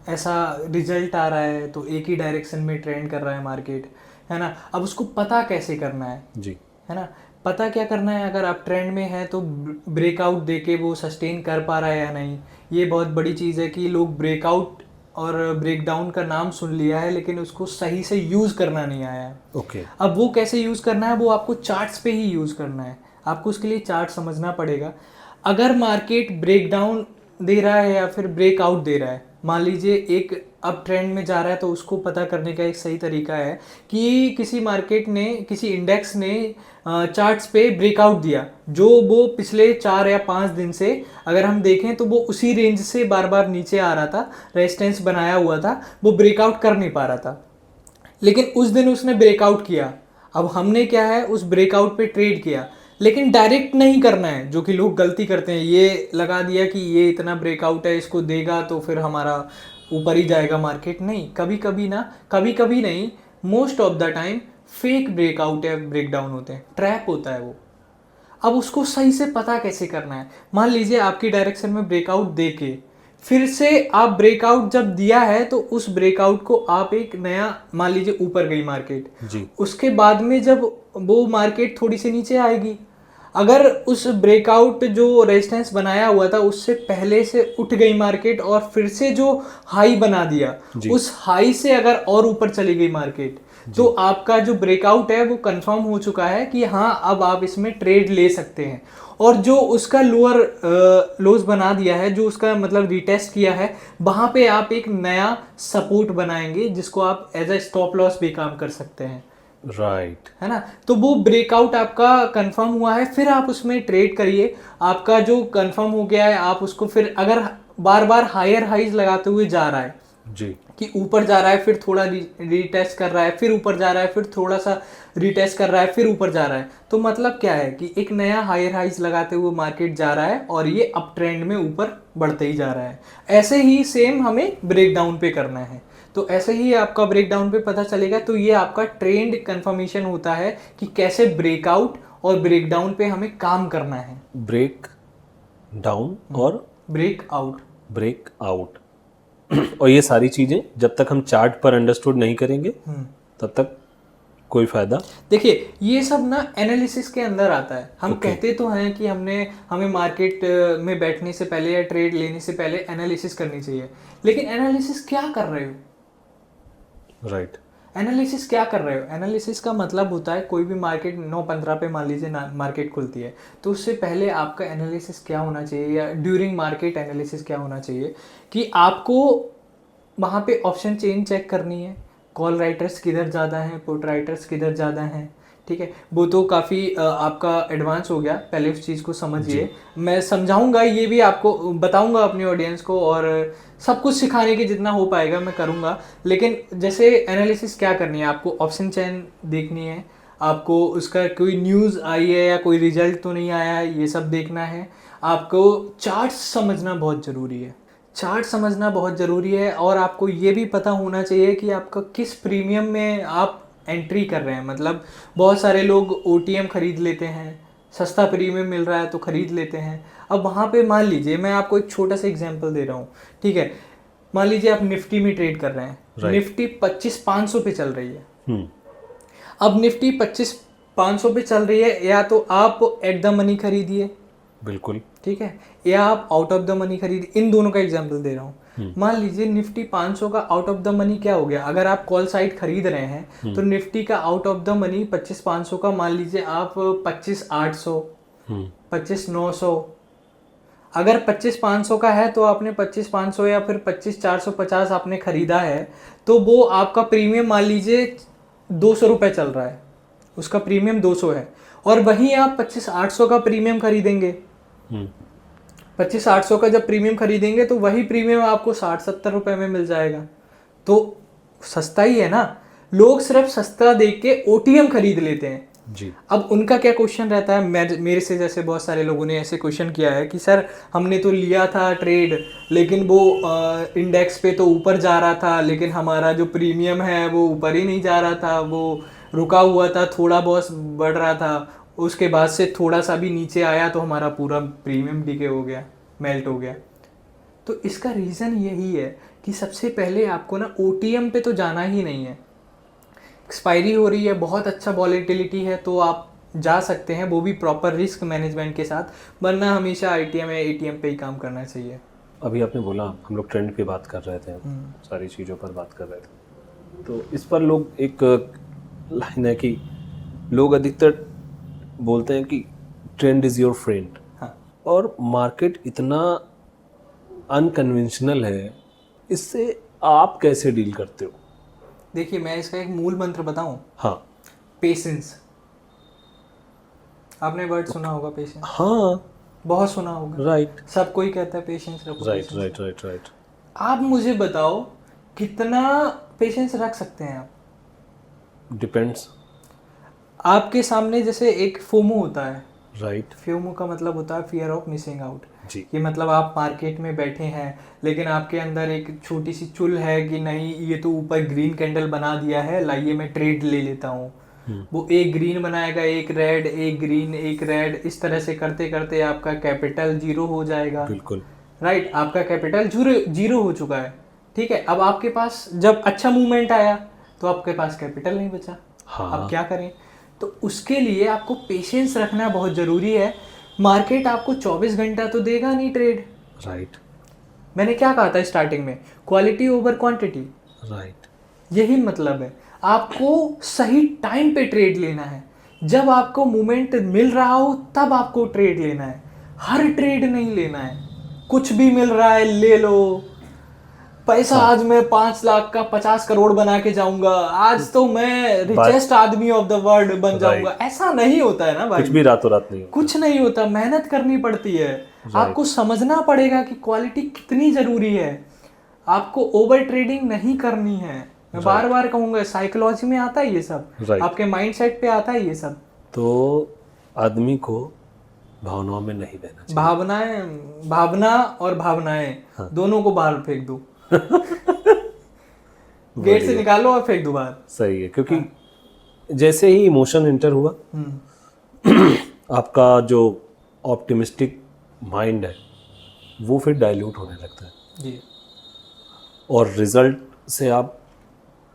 Speaker 2: ऐसा रिजल्ट आ रहा है तो एक ही डायरेक्शन में ट्रेंड कर रहा है मार्केट, है ना। अब उसको पता कैसे करना है
Speaker 1: जी,
Speaker 2: है ना। पता क्या करना है, अगर आप ट्रेंड में हैं तो ब्रेकआउट देके वो सस्टेन कर पा रहा है या नहीं। ये बहुत बड़ी चीज़ है कि लोग ब्रेकआउट और ब्रेकडाउन का नाम सुन लिया है लेकिन उसको सही से यूज़ करना नहीं आया है।
Speaker 1: ओके।
Speaker 2: अब वो कैसे यूज़ करना है, वो आपको चार्ट्स पे ही यूज़ करना है। आपको उसके लिए चार्ट समझना पड़ेगा। अगर मार्केट ब्रेकडाउन दे रहा है या फिर ब्रेकआउट दे रहा है, मान लीजिए एक अब ट्रेंड में जा रहा है, तो उसको पता करने का एक सही तरीका है कि किसी मार्केट ने, किसी इंडेक्स ने चार्ट्स पे ब्रेकआउट दिया, जो वो पिछले 4 या 5 दिन से अगर हम देखें तो वो उसी रेंज से बार बार नीचे आ रहा था, रेजिस्टेंस बनाया हुआ था, वो ब्रेकआउट कर नहीं पा रहा था। लेकिन उस दिन उसने ब्रेकआउट किया। अब हमने क्या है, उस ब्रेकआउट पे ट्रेड किया, लेकिन डायरेक्ट नहीं करना है, जो कि लोग गलती करते हैं। ये लगा दिया कि ये इतना ब्रेकआउट है, इसको देगा तो फिर हमारा ऊपर ही जाएगा मार्केट। नहीं, कभी कभी ना, कभी कभी नहीं, most of the time fake breakout या ब्रेकडाउन होते हैं, ट्रैप होता है वो। अब उसको सही से पता कैसे करना है। मान लीजिए आपकी डायरेक्शन में ब्रेकआउट दे के फिर से आप ब्रेकआउट जब दिया है, तो उस ब्रेकआउट को आप एक नया, मान लीजिए ऊपर गई मार्केट
Speaker 1: जी,
Speaker 2: उसके बाद में जब वो मार्केट थोड़ी सी नीचे आएगी, अगर उस ब्रेकआउट जो रेजिस्टेंस बनाया हुआ था उससे पहले से उठ गई मार्केट और फिर से जो हाई बना दिया, उस हाई से अगर और ऊपर चली गई मार्केट, तो आपका जो ब्रेकआउट है वो कंफर्म हो चुका है कि हाँ अब आप इसमें ट्रेड ले सकते हैं। और जो उसका लोअर लोज बना दिया है, जो उसका मतलब रिटेस्ट किया है, वहां पे आप एक नया सपोर्ट बनाएंगे जिसको आप एज अ स्टॉप लॉस भी काम कर सकते हैं।
Speaker 1: राइट,
Speaker 2: है ना। तो वो ब्रेकआउट आपका कंफर्म हुआ है, फिर आप उसमें ट्रेड करिए। आपका जो कंफर्म हो गया है, आप उसको फिर अगर बार बार हायर हाइज लगाते हुए जा रहा है
Speaker 1: जी,
Speaker 2: कि ऊपर जा रहा है, फिर थोड़ा रिटेस्ट कर रहा है, फिर ऊपर जा रहा है, फिर थोड़ा सा रिटेस्ट कर रहा है, फिर ऊपर जा रहा है, तो मतलब क्या है कि एक नया हायर हाइज लगाते हुए मार्केट जा रहा है और ये अप ट्रेंड में ऊपर बढ़ते ही जा रहा है। ऐसे ही सेम हमें ब्रेक डाउन पे करना है। तो ऐसे ही आपका ब्रेक डाउन पे पता चलेगा। तो ये आपका ट्रेंड कंफर्मेशन होता है कि कैसे ब्रेकआउट और ब्रेक डाउन पे हमें काम करना है।
Speaker 1: ब्रेक डाउन और
Speaker 2: ब्रेक आउट,
Speaker 1: ब्रेक आउट और ये सारी चीजें जब तक हम चार्ट पर अंडरस्टूड नहीं करेंगे तब तक कोई फायदा।
Speaker 2: देखिए ये सब ना एनालिसिस के अंदर आता है। हम कहते तो हैं कि हमें मार्केट में बैठने से पहले या ट्रेड लेने से पहले एनालिसिस करनी चाहिए, लेकिन एनालिसिस क्या कर रहे हो?
Speaker 1: राइट,
Speaker 2: एनालिसिस क्या कर रहे हो? एनालिसिस का मतलब होता है कोई भी मार्केट 9:15 पे मान लीजिए मार्केट खुलती है, तो उससे पहले आपका एनालिसिस क्या होना चाहिए, या ड्यूरिंग मार्केट एनालिसिस क्या होना चाहिए कि आपको वहाँ पे ऑप्शन चेन चेक करनी है, कॉल राइटर्स किधर ज़्यादा हैं, पुट राइटर्स किधर ज़्यादा हैं। ठीक है, वो तो काफ़ी आपका एडवांस हो गया, पहले उस चीज़ को समझिए। मैं समझाऊंगा, ये भी आपको बताऊंगा अपनी ऑडियंस को, और सब कुछ सिखाने की जितना हो पाएगा मैं करूंगा। लेकिन जैसे एनालिसिस क्या करनी है, आपको ऑप्शन चेन देखनी है, आपको उसका कोई न्यूज़ आई है या कोई रिजल्ट तो नहीं आया है, ये सब देखना है। आपको चार्ट्स समझना बहुत ज़रूरी है, चार्ट समझना बहुत ज़रूरी है। और आपको ये भी पता होना चाहिए कि आपका किस प्रीमियम में आप एंट्री कर रहे हैं। मतलब बहुत सारे लोग OTM खरीद लेते हैं, सस्ता प्रीमियम मिल रहा है तो खरीद लेते हैं। अब वहाँ पे मान लीजिए, मैं आपको एक छोटा सा एग्जांपल दे रहा हूँ, ठीक है। मान लीजिए आप निफ्टी में ट्रेड कर रहे हैं, निफ्टी 25,500 पे चल रही है। अब निफ्टी 25,500 पे चल रही है, या तो आप एट द मनी खरीदिए,
Speaker 1: बिल्कुल
Speaker 2: ठीक है, या आप आउट ऑफ द मनी खरीदिए। इन दोनों का एग्जांपल दे रहा हूँ। मान लीजिए निफ्टी 500 का आउट ऑफ द मनी क्या हो गया, अगर आप कॉल साइड खरीद रहे हैं तो निफ्टी का आउट ऑफ द मनी 25,500 का मान लीजिए आप 25,800, 25,900। अगर 25,500 का है तो आपने 25,500 या फिर 25,450 आपने खरीदा है, तो वो आपका प्रीमियम मान लीजिए 200 रुपये चल रहा है, उसका प्रीमियम 200 है। और वहीं आप 25,800 का प्रीमियम खरीदेंगे, 25,800 का जब प्रीमियम खरीदेंगे तो वही प्रीमियम आपको 60-70 रुपए में मिल जाएगा। तो सस्ता ही है ना। लोग सिर्फ सस्ता देख के OTM खरीद लेते हैं
Speaker 1: जी।
Speaker 2: अब उनका क्या क्वेश्चन रहता है, मेरे से जैसे बहुत सारे लोगों ने ऐसे क्वेश्चन किया है कि सर हमने तो लिया था ट्रेड, लेकिन वो इंडेक्स पे तो ऊपर जा रहा था, लेकिन हमारा जो प्रीमियम है वो ऊपर ही नहीं जा रहा था, वो रुका हुआ था, थोड़ा बहुत बढ़ रहा था, उसके बाद से थोड़ा सा भी नीचे आया तो हमारा पूरा प्रीमियम डीके हो गया, मेल्ट हो गया। तो इसका रीज़न यही है कि सबसे पहले आपको ना OTM पे तो जाना ही नहीं है। एक्सपायरी हो रही है, बहुत अच्छा वॉलेटिलिटी है तो आप जा सकते हैं, वो भी प्रॉपर रिस्क मैनेजमेंट के साथ, वरना हमेशा ITM या ATM पे ही काम करना चाहिए।
Speaker 1: अभी आपने बोला हम लोग ट्रेंड पे बात कर रहे थे, सारी चीज़ों पर बात कर रहे थे, तो इस पर लोग एक लाइन है कि लोग अधिकतर बोलते हैं कि ट्रेंड इज़ योर फ्रेंड।
Speaker 2: हाँ।
Speaker 1: और मार्केट इतना अनकन्वेंशनल है इससे आप कैसे डील करते हो?
Speaker 2: देखिए, मैं इसका एक मूल मंत्र बताऊं,
Speaker 1: हाँ
Speaker 2: पेशेंस। आपने वर्ड सुना होगा पेशेंस,
Speaker 1: हाँ,
Speaker 2: बहुत सुना होगा।
Speaker 1: राइट
Speaker 2: सब कोई कहता है पेशेंस रखो,
Speaker 1: राइट
Speaker 2: patience
Speaker 1: राइट
Speaker 2: रखो।
Speaker 1: Right right.
Speaker 2: आप मुझे बताओ कितना पेशेंस रख सकते हैं आप?
Speaker 1: डिपेंड्स।
Speaker 2: आपके सामने जैसे एक फोमो होता है,
Speaker 1: राइट
Speaker 2: फ्यूमो का मतलब होता है फियर ऑफ मिसिंग आउट।
Speaker 1: जी।
Speaker 2: कि मतलब आप मार्केट में बैठे हैं, लेकिन आपके अंदर एक छोटी सी चुल है कि नहीं, ये तो ऊपर ग्रीन कैंडल बना दिया है, लाइए मैं ट्रेड ले लेता हूँ। वो एक ग्रीन बनाएगा, एक रेड, एक ग्रीन, एक रेड, इस तरह से करते करते आपका कैपिटल जीरो हो जाएगा।
Speaker 1: बिल्कुल।
Speaker 2: राइट, आपका कैपिटल जीरो हो चुका है। ठीक है, अब आपके पास जब अच्छा मूवमेंट आया तो आपके पास कैपिटल नहीं बचा।
Speaker 1: हाँ।
Speaker 2: अब क्या करें? तो उसके लिए आपको पेशेंस रखना बहुत ज़रूरी है। मार्केट आपको 24 घंटा तो देगा नहीं ट्रेड।
Speaker 1: राइट
Speaker 2: मैंने क्या कहा था स्टार्टिंग में, क्वालिटी ओवर क्वांटिटी।
Speaker 1: राइट
Speaker 2: यही मतलब है, आपको सही टाइम पे ट्रेड लेना है। जब आपको मूवमेंट मिल रहा हो तब आपको ट्रेड लेना है, हर ट्रेड नहीं लेना है। कुछ भी मिल रहा है ले लो, पैसा
Speaker 1: हाँ।
Speaker 2: आज मैं 5 लाख का 50 करोड़ बना के जाऊंगा, आज तो मैं रिचेस्ट आदमी ऑफ द वर्ल्ड बन जाऊंगा। ऐसा नहीं होता है ना भाई,
Speaker 1: कुछ भी रातों रात नहीं होता।
Speaker 2: कुछ नहीं होता, मेहनत करनी पड़ती है। आपको समझना पड़ेगा कि क्वालिटी कितनी जरूरी है। आपको ओवर ट्रेडिंग नहीं करनी है। मैं बार बार कहूंगा, साइकोलॉजी में आता है ये सब, आपके माइंडसेट पे आता है ये सब।
Speaker 1: तो आदमी को भावनाओं में नहीं बहना चाहिए।
Speaker 2: भावना और भावनाएं दोनों को बाहर फेंक दो। गेट से निकालो और फेंक दो बाहर।
Speaker 1: सही है, क्योंकि जैसे ही इमोशन एंटर हुआ आपका जो ऑप्टिमिस्टिक माइंड है वो फिर डाइल्यूट होने लगता है
Speaker 2: जी,
Speaker 1: और रिजल्ट से आप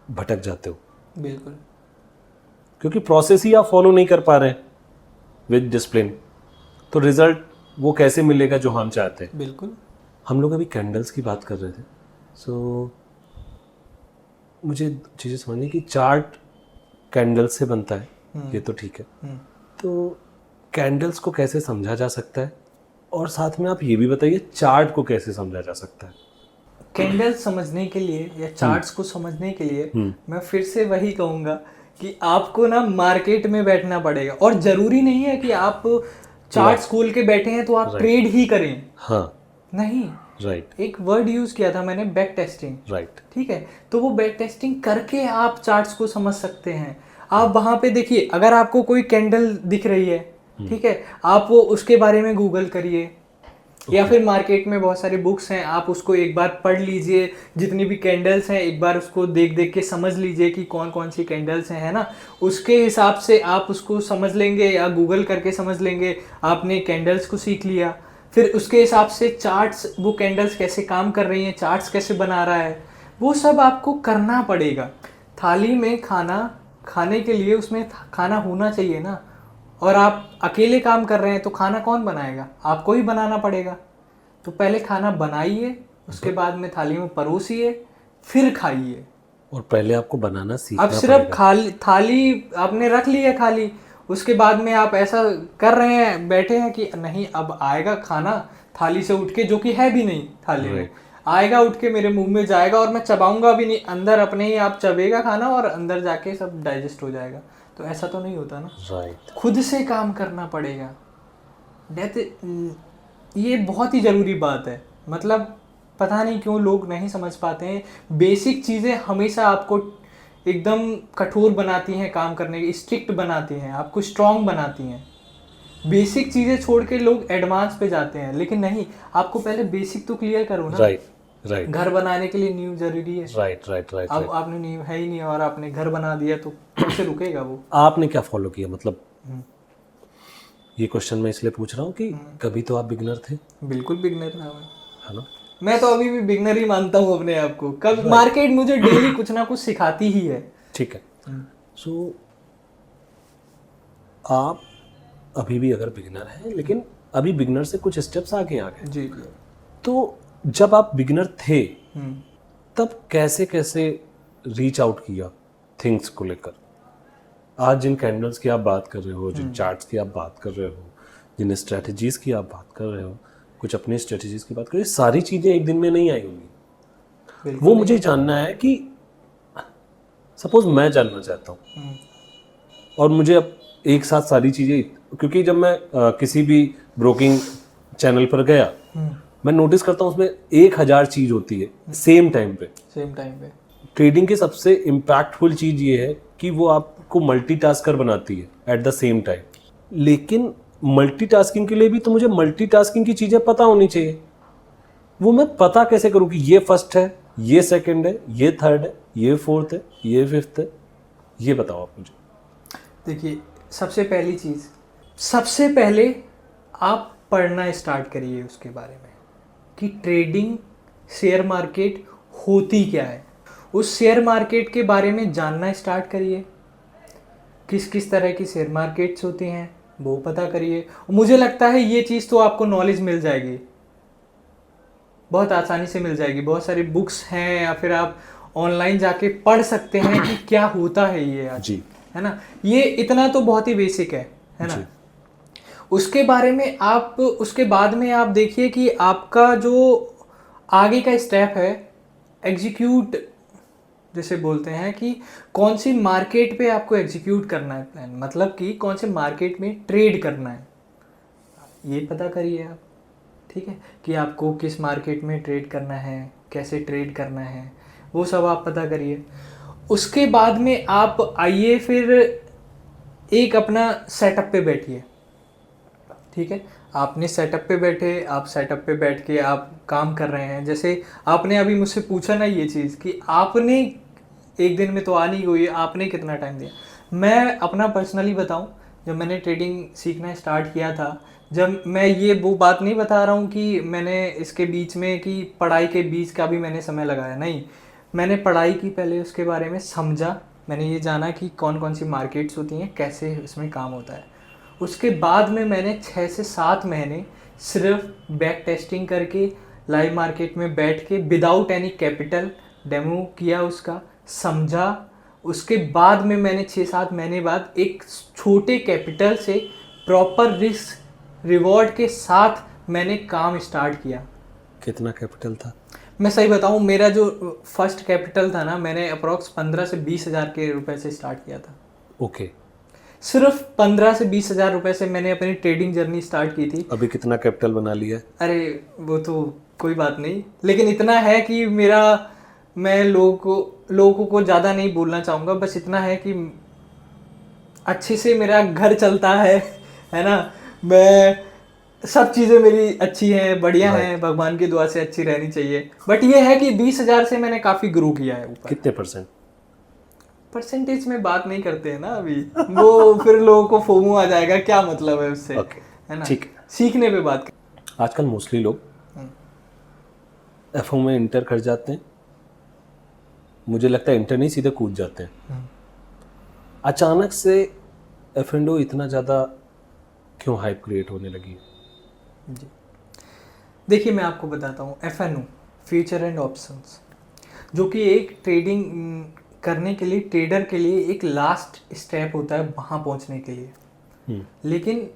Speaker 1: भटक जाते हो,
Speaker 2: बिल्कुल।
Speaker 1: क्योंकि प्रोसेस ही आप फॉलो नहीं कर पा रहे हैं विद डिसिप्लिन। तो रिजल्ट वो कैसे मिलेगा जो हम चाहते हैं?
Speaker 2: बिल्कुल।
Speaker 1: हम लोग अभी कैंडल्स की बात कर रहे थे, सो मुझे चीज़ें समझनी कि चार्ट कैंडल से बनता है, ये तो ठीक है। तो कैंडल्स को कैसे समझा जा सकता है, और साथ में आप ये भी बताइए चार्ट को कैसे समझा जा सकता है?
Speaker 2: कैंडल्स समझने के लिए या चार्ट्स को समझने के लिए मैं फिर से वही कहूँगा कि आपको ना मार्केट में बैठना पड़ेगा। और ज़रूरी नहीं है कि आप चार्ट्स खोल के बैठे हैं तो आप ट्रेड ही करें।
Speaker 1: हाँ,
Speaker 2: नहीं,
Speaker 1: राइट।
Speaker 2: एक वर्ड यूज़ किया था मैंने, बैक टेस्टिंग।
Speaker 1: राइट।
Speaker 2: ठीक है, तो वो बैक टेस्टिंग करके आप चार्ट्स को समझ सकते हैं। आप वहाँ पे देखिए, अगर आपको कोई कैंडल दिख रही है, ठीक है, आप वो उसके बारे में गूगल करिए, या फिर मार्केट में बहुत सारी बुक्स हैं, आप उसको एक बार पढ़ लीजिए। जितनी भी कैंडल्स हैं एक बार उसको देख देख के समझ लीजिए कि कौन कौन सी कैंडल्स हैं, है ना। उसके हिसाब से आप उसको समझ लेंगे या गूगल करके समझ लेंगे। आपने कैंडल्स को सीख लिया, फिर उसके हिसाब से चार्ट्स, वो कैंडल्स कैसे काम कर रही हैं, चार्ट्स कैसे बना रहा है, वो सब आपको करना पड़ेगा। थाली में खाना खाने के लिए उसमें खाना होना चाहिए ना। और आप अकेले काम कर रहे हैं तो खाना कौन बनाएगा? आपको ही बनाना पड़ेगा। तो पहले खाना बनाइए, उसके बाद में थाली में परोसिए, फिर खाइए।
Speaker 1: और पहले आपको बनाना सीखना
Speaker 2: अब सिर्फ थाली आपने रख ली है खाली, उसके बाद में आप ऐसा कर रहे हैं, बैठे हैं कि नहीं अब आएगा खाना थाली से उठ के, जो कि है भी नहीं थाली में, आएगा उठ के मेरे मुंह में जाएगा और मैं चबाऊंगा भी नहीं, अंदर अपने ही आप चबेगा खाना और अंदर जाके सब डाइजेस्ट हो जाएगा। तो ऐसा तो नहीं होता ना।
Speaker 1: राइट।
Speaker 2: खुद से काम करना पड़ेगा। ये बहुत ही ज़रूरी बात है। मतलब पता नहीं क्यों लोग नहीं समझ पाते हैं। बेसिक चीज़ें हमेशा आपको एकदम कठोर बनाती हैं काम करने की, स्ट्रिक्ट बनाती हैं, आपको स्ट्रांग बनाती हैं। बेसिक चीज़ें छोड़ के लोग एडवांस पे जाते हैं, लेकिन नहीं, आपको पहले बेसिक तो क्लियर करो ना।
Speaker 1: Right right.
Speaker 2: घर बनाने के लिए नींव जरूरी है।
Speaker 1: Right right right.
Speaker 2: अब आपने नींव है ही नहीं और आपने घर बना दिया तो कैसे रुकेगा वो?
Speaker 1: आपने क्या फॉलो किया? मतलब ये क्वेश्चन मैं इसलिए पूछ रहा हूँ कि कभी तो आप बिगनर थे।
Speaker 2: बिल्कुल बिगनर था मैं,
Speaker 1: है ना।
Speaker 2: मैं तो अभी भी बिगनर ही मानता हूँ अपने आप को। कब मार्केट मुझे डेली कुछ ना कुछ सिखाती ही है।
Speaker 1: ठीक है। सो आप अभी भी अगर बिगनर हैं, लेकिन अभी बिगनर से कुछ स्टेप्स आगे आ गए।
Speaker 2: जी।
Speaker 1: तो जब आप बिगनर थे तब कैसे कैसे रीच आउट किया थिंग्स को लेकर? आज जिन कैंडल्स की आप बात कर रहे हो, जिन चार्ट्स की आप बात कर रहे हो, जिन स्ट्रेटजीज की आप बात कर रहे हो, कुछ अपनी स्ट्रेटजीज की बात कर रहे हो, सारी चीज़ें एक दिन में नहीं आई होंगी।
Speaker 2: बिल्कुल
Speaker 1: वो मुझे जानना है कि सपोज मैं जानना चाहता हूँ और मुझे अब एक साथ सारी चीज़ें, क्योंकि जब मैं किसी भी ब्रोकिंग चैनल पर गया मैं नोटिस करता हूँ उसमें 1000 चीज़ होती है सेम टाइम पे।
Speaker 2: सेम टाइम पे
Speaker 1: ट्रेडिंग की सबसे इम्पैक्टफुल चीज़ ये है कि वो आपको मल्टीटास्कर बनाती है एट द सेम टाइम। लेकिन मल्टीटास्किंग के लिए भी तो मुझे मल्टीटास्किंग की चीज़ें पता होनी चाहिए। वो मैं पता कैसे करूँ कि ये फर्स्ट है, ये सेकंड है, ये थर्ड है, ये फोर्थ है, ये फिफ्थ है? ये बताओ आप मुझे।
Speaker 2: देखिए, सबसे पहली चीज़, सबसे पहले आप पढ़ना स्टार्ट करिए उसके बारे में कि ट्रेडिंग, शेयर मार्केट होती क्या है। उस शेयर मार्केट के बारे में जानना स्टार्ट करिए, किस किस तरह की शेयर मार्केट्स होती हैं वो पता करिए। मुझे लगता है ये चीज़ तो आपको नॉलेज मिल जाएगी, बहुत आसानी से मिल जाएगी। बहुत सारी बुक्स हैं या फिर आप ऑनलाइन जाके पढ़ सकते हैं कि क्या होता है ये आज,
Speaker 1: जी,
Speaker 2: है ना। ये इतना तो बहुत ही बेसिक है ना।
Speaker 1: जी।
Speaker 2: उसके बारे में आप, उसके बाद में आप देखिए कि आपका जो आगे का स्टेप है, एग्जीक्यूट जैसे बोलते हैं कि कौन सी मार्केट पे आपको एग्जीक्यूट करना है प्लान, मतलब कि कौन से मार्केट में ट्रेड करना है, ये पता करिए आप। ठीक है, कि आपको किस मार्केट में ट्रेड करना है, कैसे ट्रेड करना है, वो सब आप पता करिए। उसके बाद में आप आइए फिर एक अपना सेटअप पे बैठिए। ठीक है, आपने सेटअप पे बैठे, आप सेटअप पे बैठ के आप काम कर रहे हैं। जैसे आपने अभी मुझसे पूछा ना ये चीज़ कि आपने एक दिन में तो आ नहीं हुई, आपने कितना टाइम दिया। मैं अपना पर्सनली बताऊं, जब मैंने ट्रेडिंग सीखना स्टार्ट किया था, जब मैं ये वो बात नहीं बता रहा हूँ कि मैंने इसके बीच में कि पढ़ाई के बीच का भी मैंने समय लगाया, नहीं। मैंने पढ़ाई की पहले, उसके बारे में समझा, मैंने ये जाना कि कौन कौन सी मार्केट्स होती हैं, कैसे इसमें काम होता है। उसके बाद में मैंने 6 से 7 महीने सिर्फ बैक टेस्टिंग करके लाइव मार्केट में बैठ के विदाउट एनी कैपिटल डेमो किया, उसका समझा। उसके बाद में मैंने 6-7 महीने बाद एक छोटे कैपिटल से प्रॉपर रिस्क रिवॉर्ड के साथ मैंने काम स्टार्ट किया।
Speaker 1: कितना कैपिटल था?
Speaker 2: मैं सही बताऊं, मेरा जो फर्स्ट कैपिटल था ना, मैंने अप्रॉक्स 15 से 20 हज़ार के रुपए से स्टार्ट किया था।
Speaker 1: ओके।
Speaker 2: सिर्फ 15 से 20 हज़ार रुपए से मैंने अपनी ट्रेडिंग जर्नी स्टार्ट की थी।
Speaker 1: अभी कितना कैपिटल बना लिया है?
Speaker 2: अरे वो तो कोई बात नहीं, लेकिन इतना है कि मेरा, मैं लोगों को ज़्यादा नहीं बोलना चाहूँगा, बस इतना है कि अच्छे से मेरा घर चलता है ना। मैं सब चीज़ें मेरी अच्छी हैं, बढ़िया हैं, भगवान की दुआ से अच्छी रहनी चाहिए। बट ये है कि 20 हज़ार से मैंने काफ़ी ग्रो किया है ऊपर।
Speaker 1: कितने परसेंट?
Speaker 2: परसेंटेज में बात नहीं करते हैं ना अभी, वो फिर लोगों को फोमो आ जाएगा, क्या मतलब है उससे, है ना।
Speaker 1: ठीक है,
Speaker 2: सीखने पे बात कर।
Speaker 1: आजकल मोस्टली लोग एफओ में इंटर कर जाते हैं, मुझे लगता है इंटर नहीं सीधे कूद जाते हैं। अचानक से एफ&ओ इतना ज़्यादा क्यों हाइप क्रिएट होने लगी है?
Speaker 2: जी देखिए, मैं आपको बताता हूँ, एफ&ओ फ्यूचर एंड ऑप्शंस, जो कि एक ट्रेडिंग करने के लिए, ट्रेडर के लिए एक लास्ट स्टेप होता है वहाँ पहुँचने के लिए। लेकिन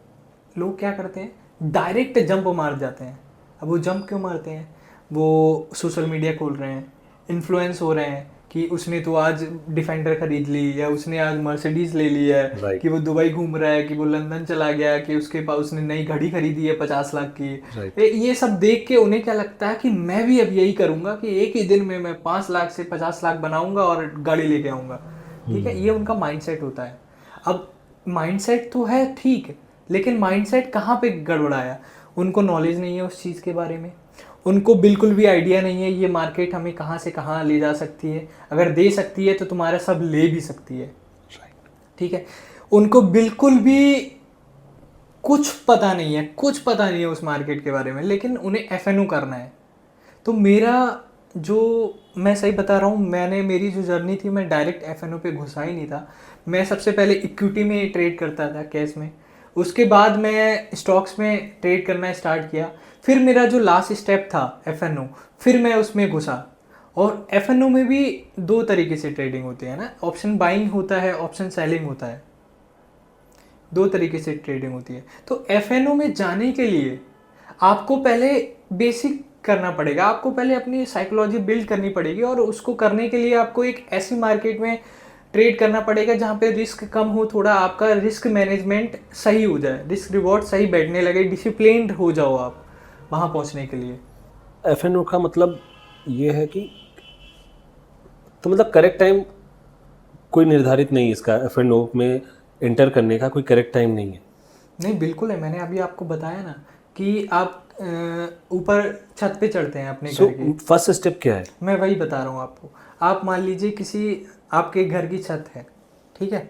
Speaker 2: लोग क्या करते हैं, डायरेक्ट जंप मार जाते हैं। अब वो जंप क्यों मारते हैं, वो सोशल मीडिया खोल रहे हैं, इन्फ्लुएंस हो रहे हैं कि उसने तो आज डिफेंडर खरीद ली, या उसने आज मर्सिडीज ले ली है, कि वो दुबई घूम रहा है, कि वो लंदन चला गया, कि उसके पास उसने नई घड़ी खरीदी है 50 लाख की। ये सब देख के उन्हें क्या लगता है कि मैं भी अब यही करूंगा कि एक ही दिन में मैं 5 लाख से 50 लाख बनाऊंगा और गाड़ी लेके आऊंगा। ठीक है, ये उनका माइंडसेट होता है। अब माइंडसेट तो है ठीक, लेकिन माइंडसेट कहाँ पे गड़बड़ाया, उनको नॉलेज नहीं है उस चीज़ के बारे में, उनको बिल्कुल भी आइडिया नहीं है ये मार्केट हमें कहाँ से कहाँ ले जा सकती है, अगर दे सकती है तो तुम्हारा सब ले भी सकती है। ठीक है, उनको बिल्कुल भी कुछ पता नहीं है, कुछ पता नहीं है उस मार्केट के बारे में, लेकिन उन्हें एफ&ओ करना है। तो मेरा जो, मैं सही बता रहा हूँ, मैंने, मेरी जो जर्नी थी, मैं डायरेक्ट एफ&ओ पे घुसा ही नहीं था। मैं सबसे पहले इक्विटी में ट्रेड करता था, कैश में। उसके बाद मैं स्टॉक्स में ट्रेड करना स्टार्ट किया। फिर मेरा जो लास्ट स्टेप था एफ&ओ, फिर मैं उसमें घुसा। और एफ&ओ में भी 2 तरीके से ट्रेडिंग होती है ना, ऑप्शन बाइंग होता है, ऑप्शन सेलिंग होता है, 2 तरीके से ट्रेडिंग होती है। तो एफ&ओ में जाने के लिए आपको पहले बेसिक करना पड़ेगा। आपको पहले अपनी साइकोलॉजी बिल्ड करनी पड़ेगी और उसको करने के लिए आपको एक ऐसी मार्केट में ट्रेड करना पड़ेगा जहाँ पे रिस्क कम हो, थोड़ा आपका रिस्क मैनेजमेंट सही हो जाए, रिस्क रिवॉर्ड सही बैठने लगे, डिसिप्लिन्ड हो जाओ आप वहाँ पहुँचने के लिए।
Speaker 1: एफएनओ का मतलब ये है कि तो मतलब करेक्ट टाइम कोई निर्धारित नहीं है इसका, एफएनओ में एंटर करने का कोई करेक्ट टाइम नहीं है?
Speaker 2: नहीं, बिल्कुल है। मैंने अभी आपको बताया ना कि आप ऊपर छत पे चढ़ते हैं अपने घर की।
Speaker 1: फर्स्ट स्टेप क्या है?
Speaker 2: मैं वही बता रहा हूँ आपको। आप मान लीजिए किसी आपके घर की छत है, ठीक है,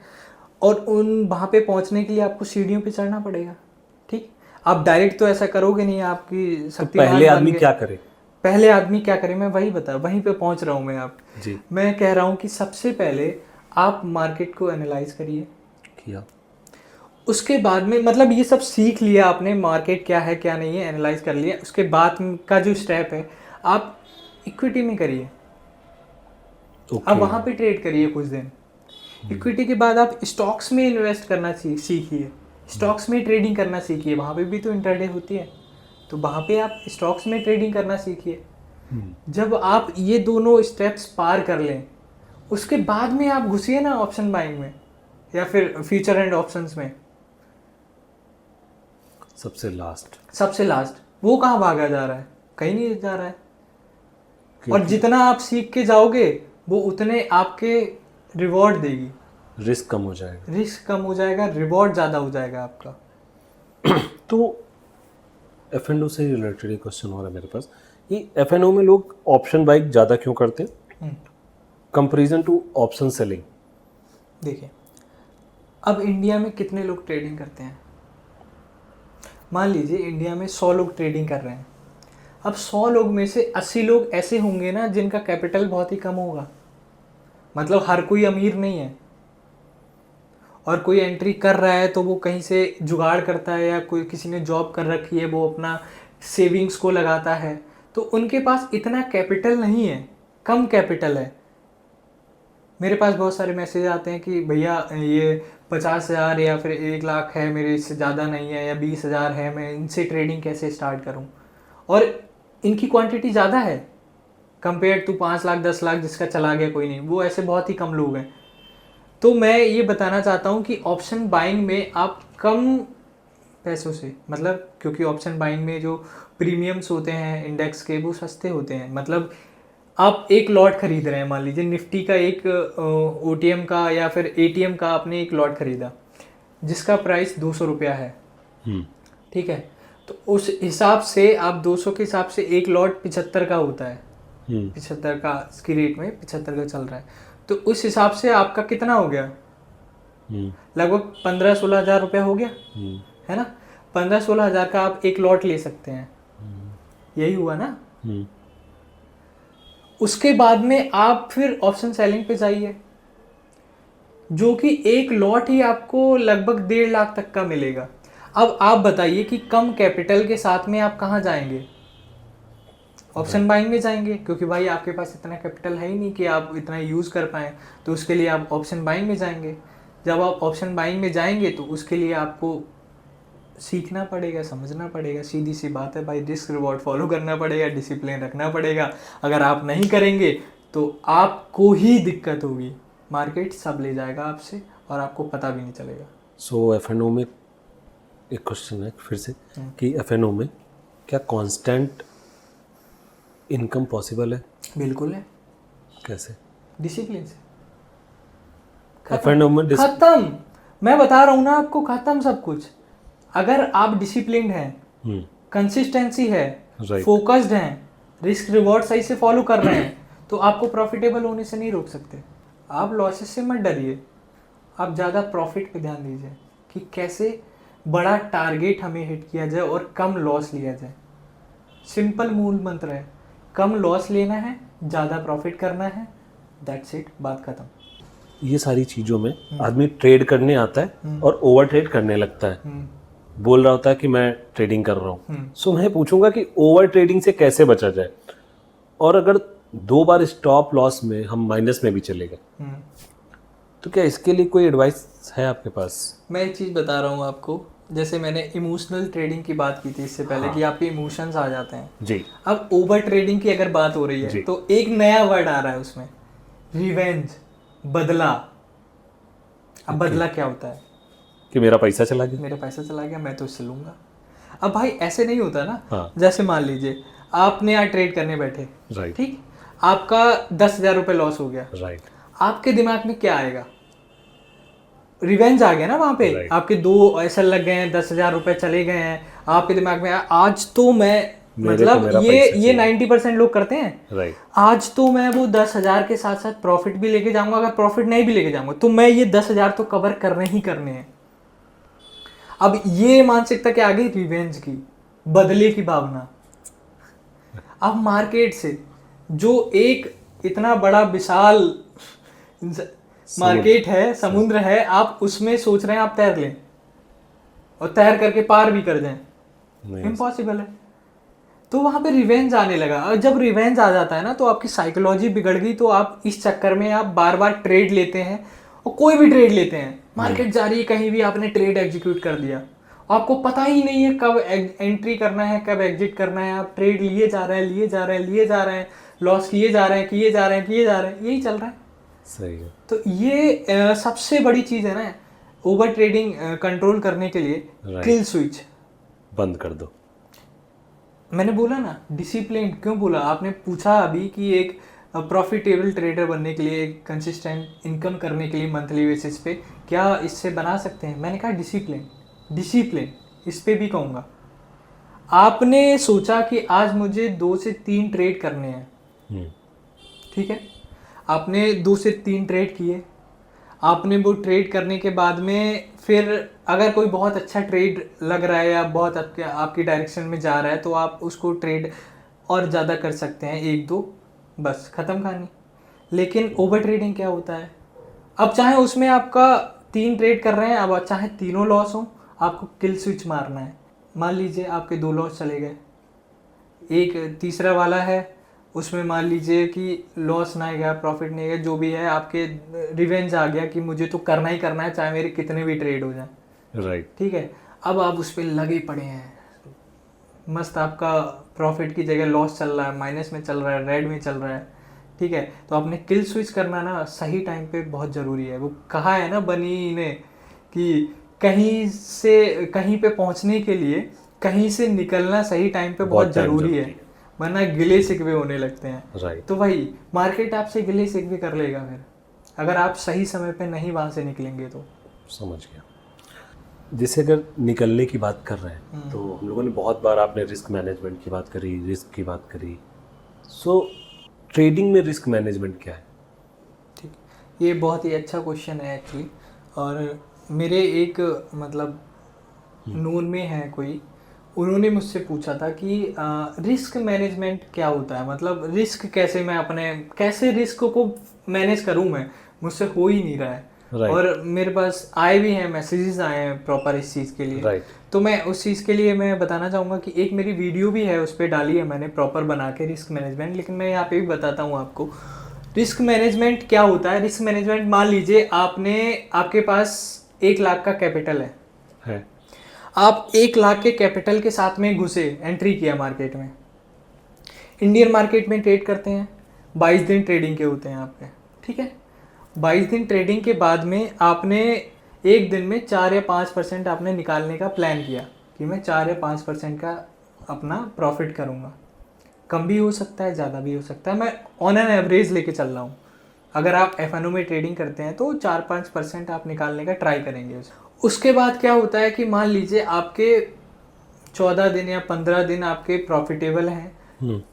Speaker 2: और उन वहाँ पे पहुँचने के लिए आपको सीढ़ियों पे चढ़ना पड़ेगा, ठीक। आप डायरेक्ट तो ऐसा करोगे नहीं, आपकी शक्ति।
Speaker 1: पहले आदमी क्या करे?
Speaker 2: पहले आदमी क्या करे, मैं वही वहीं पे पहुँच रहा हूँ मैं आप
Speaker 1: जी।
Speaker 2: मैं कह रहा हूँ कि सबसे पहले आप मार्केट को एनालाइज करिए।
Speaker 1: किया।
Speaker 2: उसके बाद में मतलब ये सब सीख लिया आपने, मार्केट क्या है क्या नहीं है एनालाइज कर लिया। उसके बाद का जो स्टेप है आप इक्विटी में करिए। अब वहाँ पे ट्रेड करिए कुछ दिन। इक्विटी के बाद आप स्टॉक्स में इन्वेस्ट करना सीखिए, स्टॉक्स में ट्रेडिंग करना सीखिए। वहाँ पे भी तो इंटरडे होती है, तो वहाँ पे आप स्टॉक्स में ट्रेडिंग करना सीखिए। जब आप ये दोनों स्टेप्स पार कर लें, उसके बाद में आप घुसिए ना ऑप्शन बाइंग में या फिर फ्यूचर एंड ऑप्शंस में।
Speaker 1: सबसे लास्ट
Speaker 2: वो कहाँ भागा जा रहा है? कहीं नहीं जा रहा है। और जितना आप सीख के जाओगे वो उतने आपके रिवॉर्ड देगी।
Speaker 1: रिस्क कम हो जाएगा,
Speaker 2: रिवॉर्ड ज़्यादा हो जाएगा आपका।
Speaker 1: तो एफएनओ से रिलेटेड एक क्वेश्चन हो रहा है मेरे पास कि एफएनओ में लोग ऑप्शन बाइंग ज़्यादा क्यों करते हैं कंपैरिजन टू ऑप्शन सेलिंग?
Speaker 2: देखिए, अब इंडिया में कितने लोग ट्रेडिंग करते हैं? मान लीजिए इंडिया में 100 लोग ट्रेडिंग कर रहे हैं। अब 100 लोग में से 80 लोग ऐसे होंगे ना जिनका कैपिटल बहुत ही कम होगा। मतलब हर कोई अमीर नहीं है, और कोई एंट्री कर रहा है तो वो कहीं से जुगाड़ करता है या कोई किसी ने जॉब कर रखी है, वो अपना सेविंग्स को लगाता है, तो उनके पास इतना कैपिटल नहीं है, कम कैपिटल है। मेरे पास बहुत सारे मैसेज आते हैं कि भैया ये 50,000 या फिर 1 लाख है मेरे, इससे ज़्यादा नहीं है, या 20,000 है, मैं इनसे ट्रेडिंग कैसे स्टार्ट करूं? और इनकी क्वांटिटी ज़्यादा है कंपेयर टू 5 लाख 10 लाख जिसका चला गया कोई नहीं, वो ऐसे बहुत ही कम लोग हैं। तो मैं ये बताना चाहता हूँ कि ऑप्शन बाइंग में आप कम पैसों से, मतलब क्योंकि ऑप्शन बाइंग में जो प्रीमियम्स होते हैं इंडेक्स के वो सस्ते होते हैं। मतलब आप एक लॉट खरीद रहे हैं, मान लीजिए निफ्टी का एक OTM का या फिर ATM का आपने एक लॉट खरीदा जिसका प्राइस 200 रुपया है, ठीक है, तो उस हिसाब से आप 200 के हिसाब से एक लॉट 75 का होता है, 75 का इसकी रेट में 75 का चल रहा है, तो उस हिसाब से आपका कितना हो गया? लगभग 15-16 हज़ार रुपया हो गया, है ना। 15-16 हज़ार का आप एक लॉट ले सकते हैं, यही हुआ ना। उसके बाद में आप फिर ऑप्शन सेलिंग पे जाइए, जो कि एक लॉट ही आपको लगभग 1.5 लाख तक का मिलेगा। अब आप बताइए कि कम कैपिटल के साथ में आप कहाँ जाएंगे? ऑप्शन बाइंग में जाएंगे, क्योंकि भाई आपके पास इतना कैपिटल है ही नहीं कि आप इतना यूज़ कर पाएँ, तो उसके लिए आप ऑप्शन बाइंग में जाएंगे। जब आप ऑप्शन बाइंग में जाएंगे तो उसके लिए आपको सीखना पड़ेगा, समझना पड़ेगा, सीधी सी बात है भाई, रिस्क रिवॉर्ड फॉलो करना पड़ेगा, डिसिप्लिन रखना पड़ेगा। अगर आप नहीं करेंगे तो आपको ही दिक्कत होगी, मार्केट सब ले जाएगा आपसे और आपको पता भी नहीं चलेगा।
Speaker 1: सो एफएनओ में एक क्वेश्चन है फिर से कि एफएनओ में क्या कांस्टेंट इनकम पॉसिबल है?
Speaker 2: बिल्कुल है।
Speaker 1: कैसे?
Speaker 2: डिसिप्लिन से।
Speaker 1: एफएनओ में
Speaker 2: खत्म, मैं बता रहा हूँ ना आपको, खत्म सब कुछ। अगर आप डिसिप्लिन हैं, कंसिस्टेंसी है, फोकस्ड हैं, रिस्क रिवॉर्ड सही से फॉलो कर रहे हैं, तो आपको प्रॉफिटेबल होने से नहीं रोक सकते। आप लॉसेस से मत डरिए, आप ज़्यादा प्रॉफिट पे ध्यान दीजिए कि कैसे बड़ा टारगेट हमें हिट किया जाए और कम लॉस लिया जाए। सिंपल मूल मंत्र है, कम लॉस लेना है, ज़्यादा प्रॉफिट करना है, दैट्स इट, बात खत्म।
Speaker 1: ये सारी चीज़ों में आदमी ट्रेड करने आता है और ओवर ट्रेड करने लगता है, बोल रहा होता है कि मैं ट्रेडिंग कर रहा हूँ। सो मैं पूछूंगा कि ओवर ट्रेडिंग से कैसे बचा जाए, और अगर 2 बार स्टॉप लॉस में हम माइनस में भी चले गए तो क्या इसके लिए कोई एडवाइस है आपके पास?
Speaker 2: मैं एक चीज़ बता रहा हूँ आपको, जैसे मैंने इमोशनल ट्रेडिंग की बात की थी इससे पहले कि आपके इमोशंस आ जाते हैं
Speaker 1: जी।
Speaker 2: अब ओवर ट्रेडिंग की अगर बात हो रही है तो एक नया वर्ड आ रहा है उसमें, रिवेंज, बदला। अब बदला क्या होता है
Speaker 1: कि मेरा पैसा चला गया,
Speaker 2: मेरा पैसा चला गया, मैं तो इससे लूंगा। अब भाई ऐसे नहीं होता ना।
Speaker 1: हाँ।
Speaker 2: जैसे मान लीजिए आपने यहाँ ट्रेड करने बैठे,
Speaker 1: राइट,
Speaker 2: ठीक, आपका 10,000 रुपये लॉस हो गया,
Speaker 1: राइट,
Speaker 2: आपके दिमाग में क्या आएगा? रिवेंज आ गया ना वहाँ पे।
Speaker 1: Right.
Speaker 2: आपके 2 ऐसे लग गए हैं, 10,000 रुपये चले गए हैं, आपके दिमाग में आज तो मैं मतलब ये 90% लोग करते हैं।
Speaker 1: राइट,
Speaker 2: आज तो मैं वो 10,000 के साथ साथ प्रॉफिट भी लेके जाऊंगा, अगर प्रॉफिट नहीं भी लेके जाऊंगा तो मैं ये 10,000 तो कवर करने ही करने हैं। अब ये मानसिकता क्या आ गई? रिवेंज की, बदले की भावना। अब मार्केट से जो एक इतना बड़ा विशाल मार्केट है, समुद्र है, आप उसमें सोच रहे हैं आप तैर लें और तैर करके पार भी कर जाएं, इम्पॉसिबल है। तो वहां पे रिवेंज आने लगा, और जब रिवेंज आ जाता है ना तो आपकी साइकोलॉजी बिगड़ गई। तो आप इस चक्कर में आप बार बार ट्रेड लेते हैं, और कोई भी ट्रेड लेते हैं, मार्केट जा रही है कहीं भी, आपने ट्रेड एग्जीक्यूट कर दिया, आपको पता ही नहीं है कब एंट्री करना है, कब एग्जिट करना है। आप ट्रेड लिए जा रहे हैं, लिए जा रहे हैं, लिए जा रहे हैं, लॉस किए जा रहे हैं, किए जा रहे हैं, किए जा रहे हैं, यही चल रहा है।
Speaker 1: सही है।
Speaker 2: तो ये सबसे बड़ी चीज़ है ना ओवर ट्रेडिंग कंट्रोल करने के लिए। किल स्विच
Speaker 1: बंद कर दो।
Speaker 2: मैंने बोला ना डिसिप्लिन, क्यों बोला? आपने पूछा अभी कि एक प्रॉफिटेबल ट्रेडर बनने के लिए, एक कंसिस्टेंट इनकम करने के लिए मंथली बेसिस पे क्या इससे बना सकते हैं? मैंने कहा डिसिप्लिन, डिसिप्लिन इस पे भी कहूँगा। आपने सोचा कि आज मुझे 2 से 3 ट्रेड करने हैं, ठीक है, आपने 2 से 3 ट्रेड किए, आपने वो ट्रेड करने के बाद में फिर अगर कोई बहुत अच्छा ट्रेड लग रहा है या बहुत आपकी डायरेक्शन में जा रहा है तो आप उसको ट्रेड और ज़्यादा कर सकते हैं, 1-2, बस ख़त्म कहानी। लेकिन ओवर ट्रेडिंग क्या होता है? अब चाहे उसमें आपका 3 ट्रेड कर रहे हैं, अब चाहे तीनों लॉस हो, आपको किल स्विच मारना है। मान लीजिए आपके 2 लॉस चले गए, एक तीसरा वाला है, उसमें मान लीजिए कि लॉस ना गया, प्रॉफिट नहीं गया, जो भी है, आपके रिवेंज आ गया कि मुझे तो करना ही करना है, चाहे मेरे कितने भी ट्रेड हो जाए।
Speaker 1: राइट,
Speaker 2: ठीक है, अब आप उस पर लगे पड़े हैं, मस्त आपका प्रॉफिट की जगह लॉस चल रहा है, माइनस में चल रहा है, रेड में चल रहा है, ठीक है। तो आपने किल स्विच करना ना सही टाइम पे बहुत ज़रूरी है। वो कहा है ना बनी ने कि कहीं से कहीं पे पहुंचने के लिए कहीं से निकलना सही टाइम पे बहुत ज़रूरी है, वरना गिले शिकवे होने लगते हैं।
Speaker 1: राइट।
Speaker 2: तो भाई मार्केट आपसे गिले शिकवे कर लेगा फिर, अगर आप सही समय पे नहीं वहाँ से निकलेंगे तो।
Speaker 1: समझ गया। जैसे अगर निकलने की बात कर रहे हैं तो हम लोगों ने बहुत बार, आपने रिस्क मैनेजमेंट की बात करी, रिस्क की बात करी। सो ट्रेडिंग में रिस्क मैनेजमेंट क्या है?
Speaker 2: ठीक, ये बहुत ही अच्छा क्वेश्चन है एक्चुअली। और मेरे एक मतलब नोन में है कोई, उन्होंने मुझसे पूछा था कि रिस्क मैनेजमेंट क्या होता है, मतलब रिस्क कैसे मैं कैसे रिस्क को मैनेज करूं, मैं मुझसे हो ही नहीं रहा है।
Speaker 1: Right.
Speaker 2: और मेरे पास आए भी हैं, मैसेजेस आए हैं प्रॉपर इस चीज़ के लिए।
Speaker 1: Right.
Speaker 2: तो मैं उस चीज़ के लिए मैं बताना चाहूँगा कि एक मेरी वीडियो भी है, उस पर डाली है मैंने प्रॉपर बना के रिस्क मैनेजमेंट। लेकिन मैं यहाँ पे भी बताता हूँ आपको रिस्क मैनेजमेंट क्या होता है। रिस्क मैनेजमेंट, मान लीजिए आपके पास 1 लाख का कैपिटल है। आप 1 लाख के कैपिटल के साथ में घुसे, एंट्री किया मार्केट में, इंडियन मार्केट में ट्रेड करते हैं, 22 दिन ट्रेडिंग के होते हैं आपके, ठीक है। 22 दिन ट्रेडिंग के बाद में आपने एक दिन में 4 या 5% आपने निकालने का प्लान किया कि मैं 4 या 5% का अपना प्रॉफिट करूँगा। कम भी हो सकता है, ज़्यादा भी हो सकता है, मैं ऑन एन एवरेज लेके चल रहा हूँ। अगर आप F&O में ट्रेडिंग करते हैं तो 4-5% आप निकालने का ट्राई करेंगे। उसके बाद क्या होता है कि मान लीजिए आपके 14 दिन या 15 दिन आपके प्रॉफिटेबल हैं,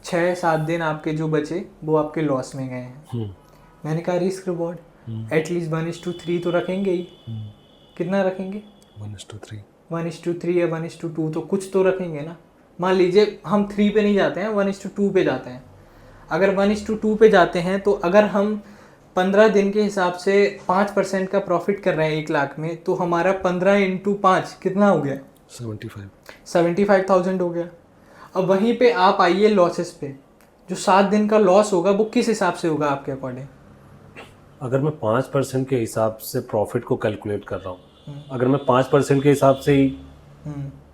Speaker 2: 6-7 दिन आपके जो बचे वो आपके लॉस में गए हैं। मैंने कहा रिस्क रिवॉर्ड एटलीस्ट 1:3 तो रखेंगे ही। कितना रखेंगे?
Speaker 1: 1:3
Speaker 2: 1:3 या 1:2 तो कुछ तो रखेंगे ना। मान लीजिए हम 3 पे नहीं जाते हैं, 1:2 पे जाते हैं। अगर 1:2 पे जाते हैं तो अगर हम 15 दिन के हिसाब से 5% का प्रॉफिट कर रहे हैं 1 लाख में, तो हमारा 15 × 5 कितना हो गया? 75,000 हो गया। अब वहीं पे आप आइए लॉसेस पे, जो 7 दिन का लॉस होगा वो किस हिसाब से होगा आपके अकॉर्डिंग?
Speaker 1: अगर मैं 5% के हिसाब से प्रॉफिट को कैलकुलेट कर रहा हूँ, अगर मैं 5% के हिसाब से ही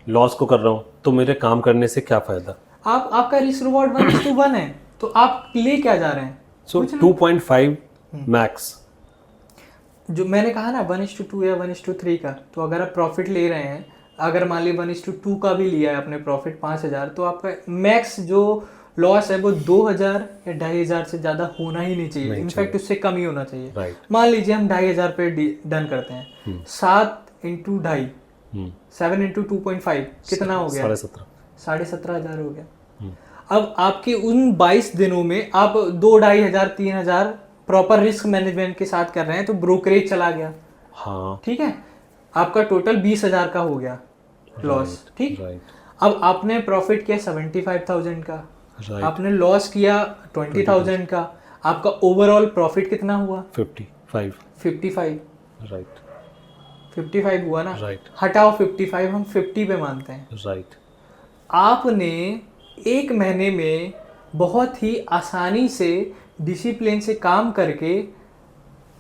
Speaker 1: लॉस को कर रहा हूँ, तो मेरे काम करने से क्या फायदा?
Speaker 2: आपका रिस्क रिवॉर्ड 1:1 है, तो आप ले क्या जा रहे हैं?
Speaker 1: सो 2.5 मैक्स।
Speaker 2: जो मैंने कहा ना 1:2 या 1:3 का, तो अगर आप प्रॉफिट ले रहे हैं, अगर मान ली 1:2 का भी लिया है आपने प्रॉफिट 5,000, तो आपका मैक्स जो लॉस है वो 2,000 या 2,500 से ज़्यादा होना ही नहीं चाहिए, इनफैक्ट उससे कम ही होना चाहिए। मान लीजिए हम 2,500 पे डन करते हैं, 7 × 2.5, 7 × 2.5 कितना हो गया? 17,500 हो गया। अब आपके उन 22 दिनों में आप 2,500 3,000 प्रॉपर रिस्क मैनेजमेंट के साथ कर रहे हैं, तो ब्रोकरेज चला गया।
Speaker 1: हाँ,
Speaker 2: ठीक है, आपका टोटल 20,000 का हो गया लॉस। ठीक, अब आपने प्रॉफिट किया 75,000 का, आपने लॉस किया 20,000 का, आपका ओवरऑल प्रॉफिट कितना हुआ? 55
Speaker 1: राइट,
Speaker 2: 55 हुआ ना?
Speaker 1: राइट,
Speaker 2: हटाओ 55, हम 50 पे मानते हैं।
Speaker 1: राइट।
Speaker 2: आपने एक महीने में बहुत ही आसानी से डिसिप्लिन से काम करके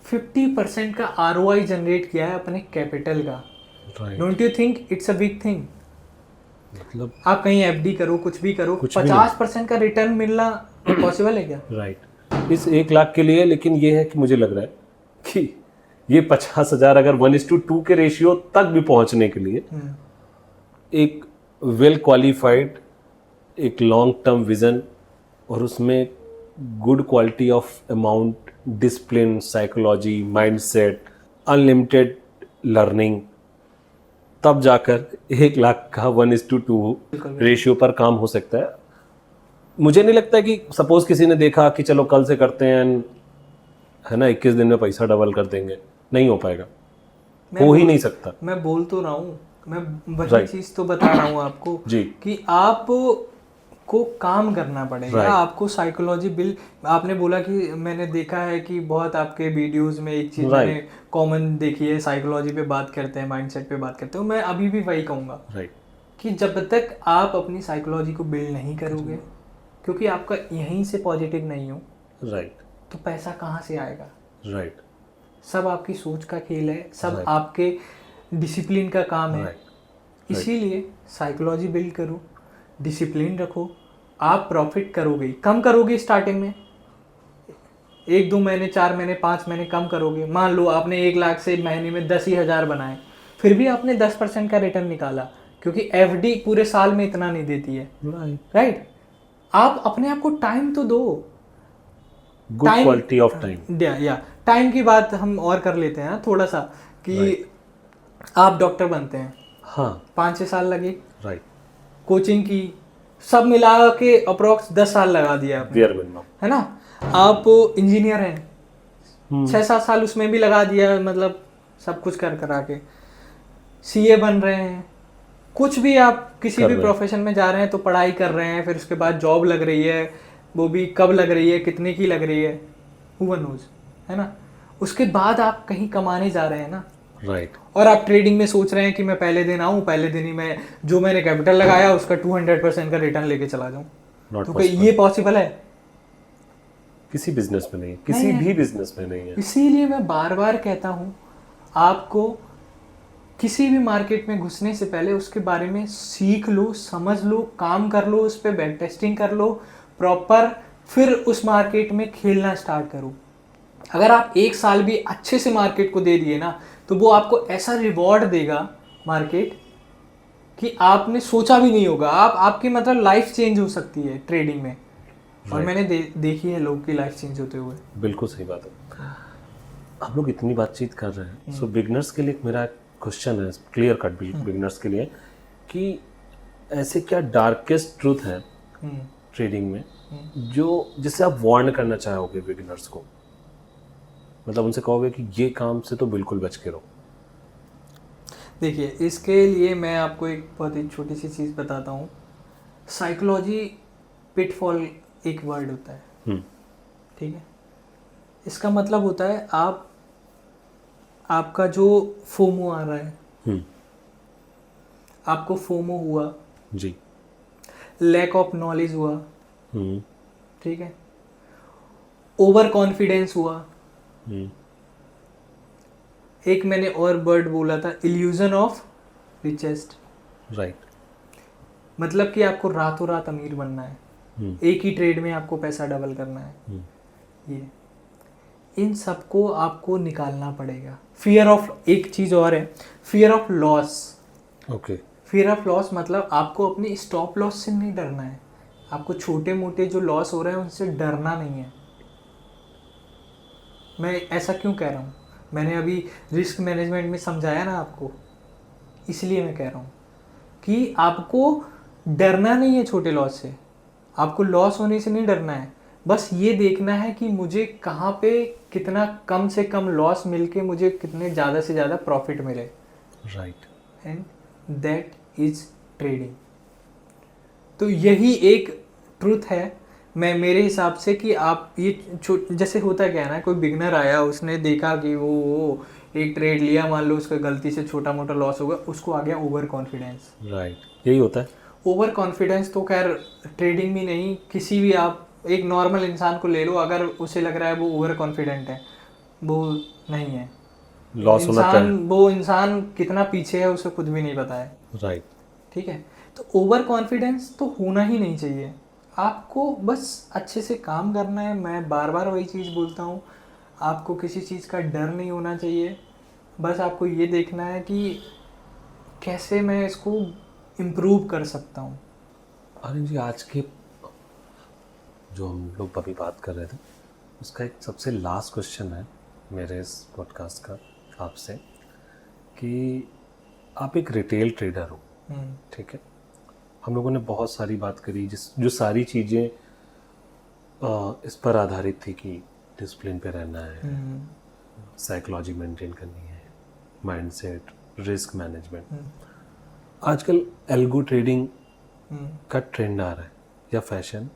Speaker 2: 50% का ROI जनरेट किया है अपने कैपिटल का। Don't you think it's a big thing?
Speaker 1: मतलब
Speaker 2: आप कहीं FD करो, कुछ भी करो, 50% का रिटर्न मिलना पॉसिबल है क्या?
Speaker 1: राइट, इस 1 लाख के लिए। लेकिन ये है कि मुझे लग रहा है कि ये 50,000 अगर 1:2 के रेशियो तक भी पहुंचने के लिए एक वेल क्वालिफाइड, एक लॉन्ग टर्म विजन, और उसमें good quality of amount, discipline, psychology, mindset, unlimited learning, तब जाकर 1 लाख का 1:2 रेशियो पर काम हो सकता है। मुझे नहीं लगता कि सपोज किसी ने देखा कि चलो कल से करते हैं, है ना, 21 दिन में पैसा डबल कर देंगे, नहीं हो पाएगा, हो ही नहीं सकता।
Speaker 2: मैं बोल तो रहा हूँ, मैं वही चीज़ तो बता रहा हूँ आपको
Speaker 1: जी,
Speaker 2: कि आप को काम करना पड़ेगा। आपको साइकोलॉजी बिल, आपने बोला कि मैंने देखा है कि बहुत आपके वीडियोस में एक चीज़ मैंने कॉमन देखी है, साइकोलॉजी पे बात करते हैं, माइंडसेट पे बात करते हो। मैं अभी भी वही कहूँगा कि जब तक आप अपनी साइकोलॉजी को बिल्ड नहीं करोगे, क्योंकि आपका यहीं से पॉजिटिव नहीं हो, तो पैसा कहाँ से आएगा? सब आपकी सोच का खेल है, सब आपके डिसिप्लिन का काम है। इसीलिए साइकोलॉजी बिल्ड करो, डिसिप्लिन रखो, आप प्रॉफिट करोगे, कम करोगे स्टार्टिंग में, 1-2 महीने, 4 महीने, 5 महीने कम करोगे। मान लो आपने 1 लाख से महीने में 10,000 बनाए, फिर भी आपने 10% का रिटर्न निकाला, क्योंकि FD पूरे साल में इतना नहीं देती है। राइट, आप अपने आप को टाइम तो दो,
Speaker 1: गुड क्वालिटी ऑफ टाइम।
Speaker 2: या टाइम की बात हम और कर लेते हैं थोड़ा सा, कि आप डॉक्टर बनते हैं, हाँ, 5-6 साल लगे, कोचिंग की, सब मिला के अप्रोक्स 10 साल लगा दिया आपने, है ना। आप इंजीनियर हैं, 6-7 साल उसमें भी लगा दिया, मतलब सब कुछ कर करा के CA बन रहे हैं, कुछ भी आप किसी भी प्रोफेशन में जा रहे हैं तो पढ़ाई कर रहे हैं, फिर उसके बाद जॉब लग रही है, वो भी कब लग रही है, कितने की लग रही है, हु नोज, है ना। उसके बाद आप कहीं कमाने जा रहे हैं ना, और आप ट्रेडिंग में सोच रहे हैं कि मैं पहले दिन आऊँ, पहले दिन ही मैं जो मैंने कैपिटल लगाया उसका 200% का रिटर्न लेके चला जाऊँ, तो ये पॉसिबल है?
Speaker 1: किसी बिजनेस में नहीं, किसी भी बिजनेस में नहीं है।
Speaker 2: इसीलिए मैं बार बार कहता हूँ, आपको किसी भी मार्केट में घुसने से पहले उसके बारे में सीख लो, समझ लो, काम कर लो, उस पर बैक टेस्टिंग कर लो प्रॉपर, फिर उस मार्केट में खेलना स्टार्ट करो। अगर आप 1 साल भी अच्छे से मार्केट को दे दिए ना, तो वो आपको ऐसा रिवॉर्ड देगा मार्केट कि आपने सोचा भी नहीं होगा। आपकी मतलब लाइफ चेंज हो सकती है ट्रेडिंग में, और मैंने देखी है लोग की लाइफ चेंज होते हुए।
Speaker 1: बिल्कुल सही बात है। हम लोग इतनी बातचीत कर रहे हैं, सो बिगनर्स के लिए मेरा क्वेश्चन है, क्लियर कट बिगनर्स के लिए, कि ऐसे क्या डार्केस्ट ट्रूथ है ट्रेडिंग में जो जिससे आप वार्न करना चाहोगे बिगिनर्स को, मतलब उनसे कहोगे कि ये काम से तो बिल्कुल बच के रहो?
Speaker 2: देखिए, इसके लिए मैं आपको एक बहुत ही छोटी सी चीज़ बताता हूँ। साइकोलॉजी पिटफॉल एक वर्ड होता है, ठीक है। इसका मतलब होता है आपका जो फोमो आ रहा है, आपको फोमो हुआ
Speaker 1: जी,
Speaker 2: लैक ऑफ नॉलेज हुआ, ठीक है, ओवर कॉन्फिडेंस हुआ, एक मैंने और वर्ड बोला था, इल्यूजन ऑफ रिचेस्ट,
Speaker 1: राइट।
Speaker 2: मतलब कि आपको रातों रात अमीर बनना है, एक ही ट्रेड में आपको पैसा डबल करना है, ये इन सबको आपको निकालना पड़ेगा। फियर ऑफ, एक चीज़ और है, fear of loss.
Speaker 1: Okay.
Speaker 2: Fear of loss मतलब आपको अपनी स्टॉप लॉस से नहीं डरना है, आपको छोटे मोटे जो लॉस हो रहे हैं उनसे डरना नहीं है। मैं ऐसा क्यों कह रहा हूँ, मैंने अभी रिस्क मैनेजमेंट में समझाया ना आपको, इसलिए मैं कह रहा हूँ कि आपको डरना नहीं है छोटे लॉस से, आपको लॉस होने से नहीं डरना है, बस ये देखना है कि मुझे कहाँ पे कितना कम से कम लॉस मिलके मुझे कितने ज़्यादा से ज़्यादा प्रॉफिट मिले।
Speaker 1: Right.
Speaker 2: And that is trading. तो यही एक ट्रूथ है मैं मेरे हिसाब से कि आप ये जैसे होता क्या है ना, कोई बिगनर आया, उसने देखा कि वो एक ट्रेड लिया, मान लो उसका गलती से छोटा मोटा लॉस होगा, उसको आ गया ओवर कॉन्फिडेंस।
Speaker 1: राइट, यही होता है।
Speaker 2: ओवर कॉन्फिडेंस तो खैर ट्रेडिंग में नहीं, किसी भी आप एक नॉर्मल इंसान को ले लो, अगर उसे लग रहा है वो ओवर कॉन्फिडेंट है, वो नहीं है।
Speaker 1: लॉस होना चाहिए।
Speaker 2: वो इंसान कितना पीछे है उसे खुद भी नहीं पता है।
Speaker 1: राइट।
Speaker 2: ठीक है, तो ओवर कॉन्फिडेंस तो होना ही नहीं चाहिए। आपको बस अच्छे से काम करना है। मैं बार बार वही चीज़ बोलता हूँ, आपको किसी चीज़ का डर नहीं होना चाहिए। बस आपको ये देखना है कि कैसे मैं इसको इम्प्रूव कर सकता हूँ।
Speaker 1: अरे जी, आज के जो हम लोग अभी बात कर रहे थे उसका एक सबसे लास्ट क्वेश्चन है मेरे इस पॉडकास्ट का आपसे, कि आप एक रिटेल ट्रेडर हो, ठीक है। हम लोगों ने बहुत सारी बात करी जो सारी चीज़ें इस पर आधारित थी कि डिसिप्लिन पे रहना है, साइकोलॉजी मेंटेन करनी है, माइंडसेट, रिस्क मैनेजमेंट। आजकल एल्गो ट्रेडिंग का ट्रेंड आ रहा है, या फैशन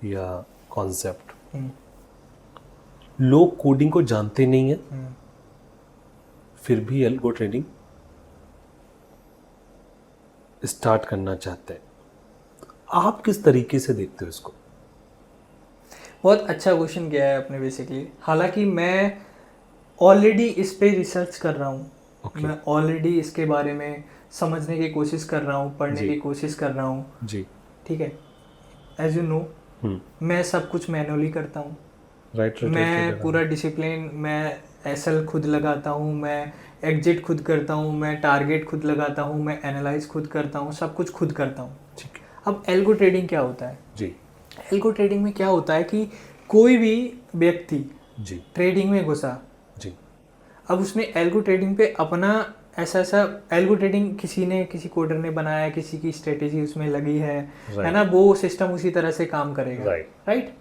Speaker 1: या कॉन्सेप्ट। लोग कोडिंग को जानते नहीं है, फिर भी एल्गो ट्रेडिंग स्टार्ट करना चाहते हैं। आप किस तरीके से देखते हो इसको?
Speaker 2: बहुत अच्छा क्वेश्चन किया है आपने बेसिकली। हालांकि मैं ऑलरेडी इस पे रिसर्च कर रहा हूँ, मैं ऑलरेडी इसके बारे में समझने की कोशिश कर रहा हूँ, पढ़ने की कोशिश कर रहा हूँ
Speaker 1: जी।
Speaker 2: ठीक है। एज यू नो, मैं सब कुछ मैनुअली करता हूँ।
Speaker 1: राइट।
Speaker 2: मैं पूरा डिसिप्लिन, मैं एसएल खुद लगाता हूँ, मैं एग्जिट खुद करता हूँ, मैं टारगेट खुद लगाता हूँ, मैं एनालाइज खुद करता हूँ, सब कुछ खुद करता हूँ।
Speaker 1: ठीक है।
Speaker 2: अब एल्गो ट्रेडिंग क्या होता है
Speaker 1: जी?
Speaker 2: एल्गो ट्रेडिंग में क्या होता है कि कोई भी व्यक्ति
Speaker 1: जी
Speaker 2: ट्रेडिंग में घुसा,
Speaker 1: जी,
Speaker 2: अब उसने एल्गो ट्रेडिंग पे अपना ऐसा एल्गो ट्रेडिंग किसी कोडर ने बनाया, किसी की स्ट्रेटेजी उसमें लगी है ना, वो सिस्टम उसी तरह से काम करेगा। राइट।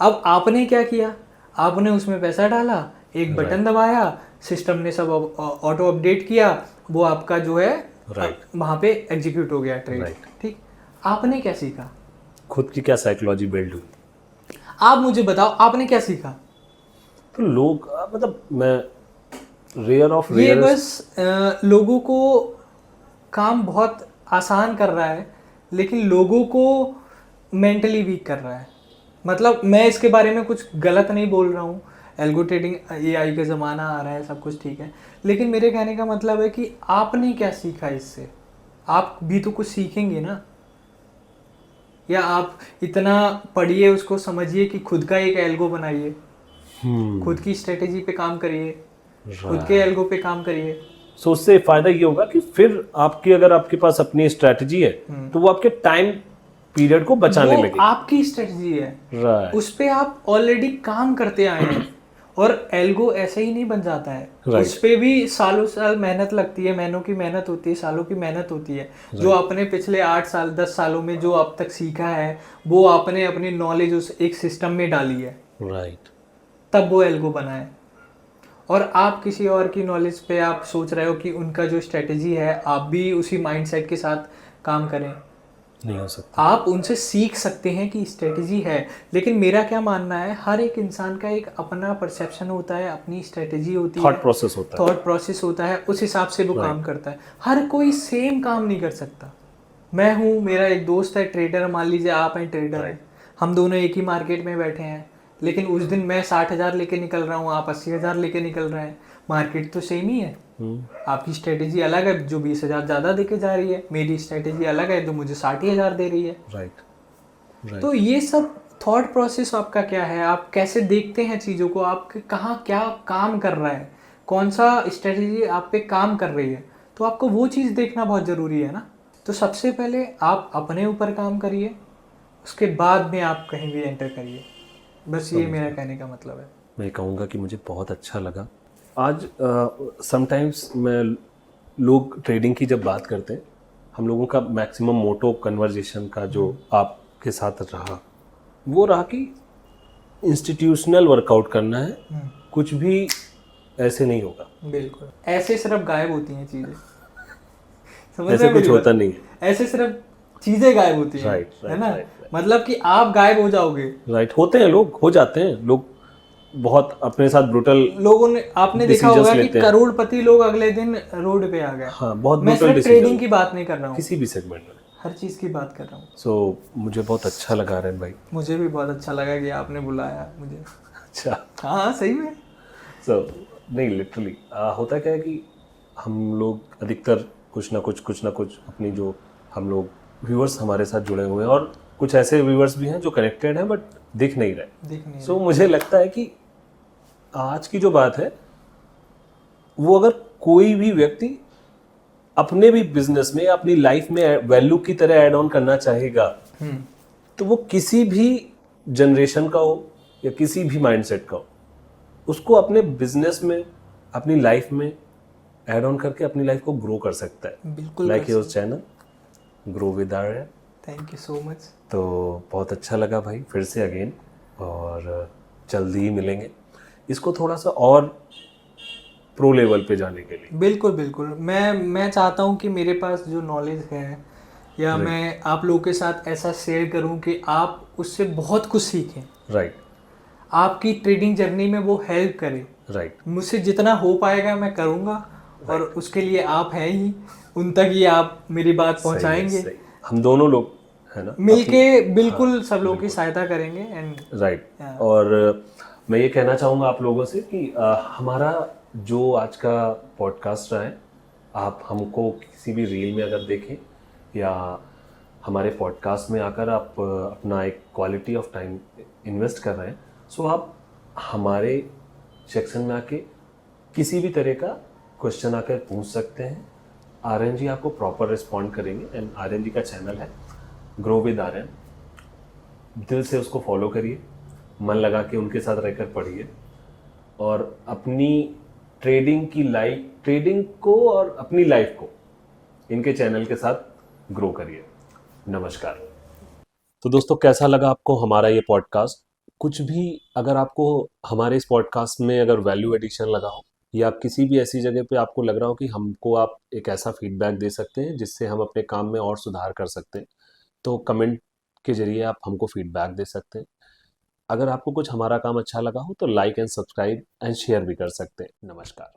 Speaker 2: अब आपने क्या किया, आपने उसमें पैसा डाला, एक बटन दबाया, सिस्टम ने सब ऑटो अपडेट किया, वो आपका जो है वहाँ पे एग्जीक्यूट हो गया ट्रेड। ठीक, आपने क्या सीखा?
Speaker 1: खुद की क्या साइकोलॉजी बिल्ड हुई?
Speaker 2: आप मुझे बताओ, आपने क्या सीखा?
Speaker 1: तो लोग, मतलब मैं रेयर ऑफ
Speaker 2: ये
Speaker 1: रेयर,
Speaker 2: बस लोगों को काम बहुत आसान कर रहा है, लेकिन लोगों को मेंटली वीक कर रहा है। मतलब मैं इसके बारे में कुछ गलत नहीं बोल रहा हूँ, एल्गो ट्रेडिंग एआई का ज़माना आ रहा है, सब कुछ ठीक है, लेकिन मेरे कहने का मतलब है कि आपने क्या सीखा इससे? आप भी तो कुछ सीखेंगे ना, या आप इतना पढ़िए, उसको समझिए कि खुद का एक एल्गो बनाइए, खुद की स्ट्रेटेजी पे काम करिए, खुद के एल्गो पे काम करिए।
Speaker 1: सो उससे फायदा ये होगा कि फिर आपकी, अगर आपके पास अपनी स्ट्रेटजी है तो वो आपके टाइम पीरियड को बचाने लगे।
Speaker 2: आपकी स्ट्रेटजी है, उस पे आप ऑलरेडी काम करते आए हैं, और एल्गो ऐसे ही नहीं बन जाता है, उस पे भी सालों साल मेहनत लगती है, महीनों की मेहनत होती है, सालों की मेहनत होती है। जो आपने पिछले 8 साल 10 सालों में जो अब तक सीखा है, वो आपने अपनी नॉलेज उस एक सिस्टम में डाली है,
Speaker 1: राइट,
Speaker 2: तब वो एल्गो बना है। और आप किसी और की नॉलेज पे आप सोच रहे हो कि उनका जो स्ट्रेटजी है आप भी उसी माइंडसेट के साथ काम करें,
Speaker 1: नहीं हो सकता।
Speaker 2: आप उनसे सीख सकते हैं कि स्ट्रेटजी है, लेकिन मेरा क्या मानना है, हर एक इंसान का एक अपना परसेप्शन होता है, अपनी स्ट्रेटजी होती है,
Speaker 1: थॉट प्रोसेस होता है,
Speaker 2: उस हिसाब से वो काम करता है। हर कोई सेम काम नहीं कर सकता। मैं हूँ, मेरा एक दोस्त है ट्रेडर, मान लीजिए आप हैं ट्रेडर हैं, हम दोनों एक ही मार्केट में बैठे हैं, लेकिन उस दिन मैं 60,000 लेके निकल रहा हूँ, आप 80,000 लेके निकल रहे हैं, मार्केट तो सेम ही है। आपकी स्ट्रेटेजी अलग है जो 20,000 ज़्यादा देके जा रही है, मेरी स्ट्रेटेजी अलग है जो मुझे 60,000 दे रही है।
Speaker 1: राइट।
Speaker 2: तो ये सब थॉट प्रोसेस आपका क्या है, आप कैसे देखते हैं चीज़ों को, आपके कहाँ क्या काम कर रहा है, कौन सा स्ट्रेटेजी आप पे काम कर रही है, तो आपको वो चीज़ देखना बहुत ज़रूरी है ना। तो सबसे पहले आप अपने ऊपर काम करिए, उसके बाद में आप कहीं भी एंटर करिए। बस ये मेरा कहने का मतलब है।
Speaker 1: मैं कहूँगा कि मुझे बहुत अच्छा लगा आज। समटाइम्स मैं लोग ट्रेडिंग की जब बात करते हैं, हम लोगों का मैक्सिमम मोटो कन्वर्जेशन का जो आपके साथ रहा वो रहा कि इंस्टीट्यूशनल वर्कआउट करना है, कुछ भी ऐसे नहीं होगा,
Speaker 2: बिल्कुल ऐसे सिर्फ गायब होती हैं चीज़ें, समझ
Speaker 1: ऐसे
Speaker 2: रहे हैं
Speaker 1: कुछ
Speaker 2: मेरी
Speaker 1: होता
Speaker 2: बात?
Speaker 1: नहीं है।
Speaker 2: ऐसे सिर्फ चीज़ें गायब होती हैं,
Speaker 1: Right,
Speaker 2: है ना।
Speaker 1: right.
Speaker 2: मतलब कि आप गायब हो जाओगे।
Speaker 1: राइट, होते हैं लोग, हो जाते हैं लोग, बहुत अपने साथ ब्रूटल
Speaker 2: लोगों ने, आपने देखा
Speaker 1: डिसीजंस
Speaker 2: होगा कि
Speaker 1: लेते हैं।
Speaker 2: करोड़पति लोग अगले दिन रोड पे आ गए।
Speaker 1: हाँ, बहुत
Speaker 2: मैं
Speaker 1: ब्रूटल
Speaker 2: सिर्फ ट्रेडिंग
Speaker 1: डिसीजन
Speaker 2: की बात नहीं कर रहा हूँ,
Speaker 1: किसी भी सेगमेंट में।
Speaker 2: हर चीज़ की बात कर रहा हूँ।
Speaker 1: सो मुझे बहुत अच्छा लगा रैन भाई।
Speaker 2: मुझे भी बहुत अच्छा लगा कि आपने बुलाया मुझे।
Speaker 1: अच्छा।
Speaker 2: हाँ सही में।
Speaker 1: सो नहीं, लिटरली होता क्या है कि हम लोग अधिकतर कुछ ना कुछ अपनी जो हम लोग व्यूअर्स हमारे साथ जुड़े हुए हैं, और कुछ ऐसे व्यूअर्स भी हैं जो कनेक्टेड हैं बट दिख नहीं रहे।
Speaker 2: दिख नहीं
Speaker 1: सो मुझे लगता है कि आज की जो बात है वो, अगर कोई भी व्यक्ति अपने भी बिजनेस में, अपनी लाइफ में वैल्यू की तरह ऐड ऑन करना चाहेगा, तो वो किसी भी जनरेशन का हो या किसी भी माइंडसेट का हो, उसको अपने बिजनेस में, अपनी लाइफ में ऐड ऑन करके अपनी लाइफ को ग्रो कर सकता है।
Speaker 2: बिल्कुल
Speaker 1: like your channel grow with Aryan.
Speaker 2: Thank you so much.
Speaker 1: तो बहुत अच्छा लगा भाई, फिर से अगेन, और जल्दी ही मिलेंगे इसको थोड़ा सा और प्रो लेवल पे जाने के लिए।
Speaker 2: बिल्कुल बिल्कुल, मैं चाहता हूँ कि मेरे पास जो नॉलेज है या मैं आप लोगों के साथ ऐसा शेयर करूँ कि आप उससे बहुत कुछ सीखें,
Speaker 1: राइट
Speaker 2: आपकी ट्रेडिंग जर्नी में वो हेल्प करे।
Speaker 1: राइट।
Speaker 2: मुझसे जितना हो पाएगा मैं करूँगा, और उसके लिए आप हैं ही, उन तक ही आप मेरी बात पहुँचाएंगे।
Speaker 1: हम दोनों लोग है ना,
Speaker 2: मिलके बिल्कुल सब लोगों की सहायता करेंगे। And
Speaker 1: right. और मैं ये कहना चाहूँगा आप लोगों से कि हमारा जो आज का पॉडकास्ट रहा है, आप हमको किसी भी रील में अगर देखें या हमारे पॉडकास्ट में आकर आप अपना एक क्वालिटी ऑफ टाइम इन्वेस्ट कर रहे हैं, सो आप हमारे सेक्शन में आके किसी भी तरह का क्वेश्चन आकर पूछ सकते हैं। आर्यन जी आपको प्रॉपर रिस्पॉन्ड करेंगे। एंड आर्यन जी का चैनल है ग्रो विद आर्यन, दिल से उसको फॉलो करिए, मन लगा के उनके साथ रहकर पढ़िए, और अपनी ट्रेडिंग को और अपनी लाइफ को इनके चैनल के साथ ग्रो करिए। नमस्कार। तो दोस्तों, कैसा लगा आपको हमारा ये पॉडकास्ट? कुछ भी अगर आपको हमारे इस पॉडकास्ट में अगर वैल्यू एडिशन लगा हो, या आप किसी भी ऐसी जगह पे आपको लग रहा हो कि हमको आप एक ऐसा फीडबैक दे सकते हैं जिससे हम अपने काम में और सुधार कर सकते हैं, तो कमेंट के जरिए आप हमको फीडबैक दे सकते हैं। अगर आपको कुछ हमारा काम अच्छा लगा हो तो like and subscribe and share भी कर सकते हैं। नमस्कार।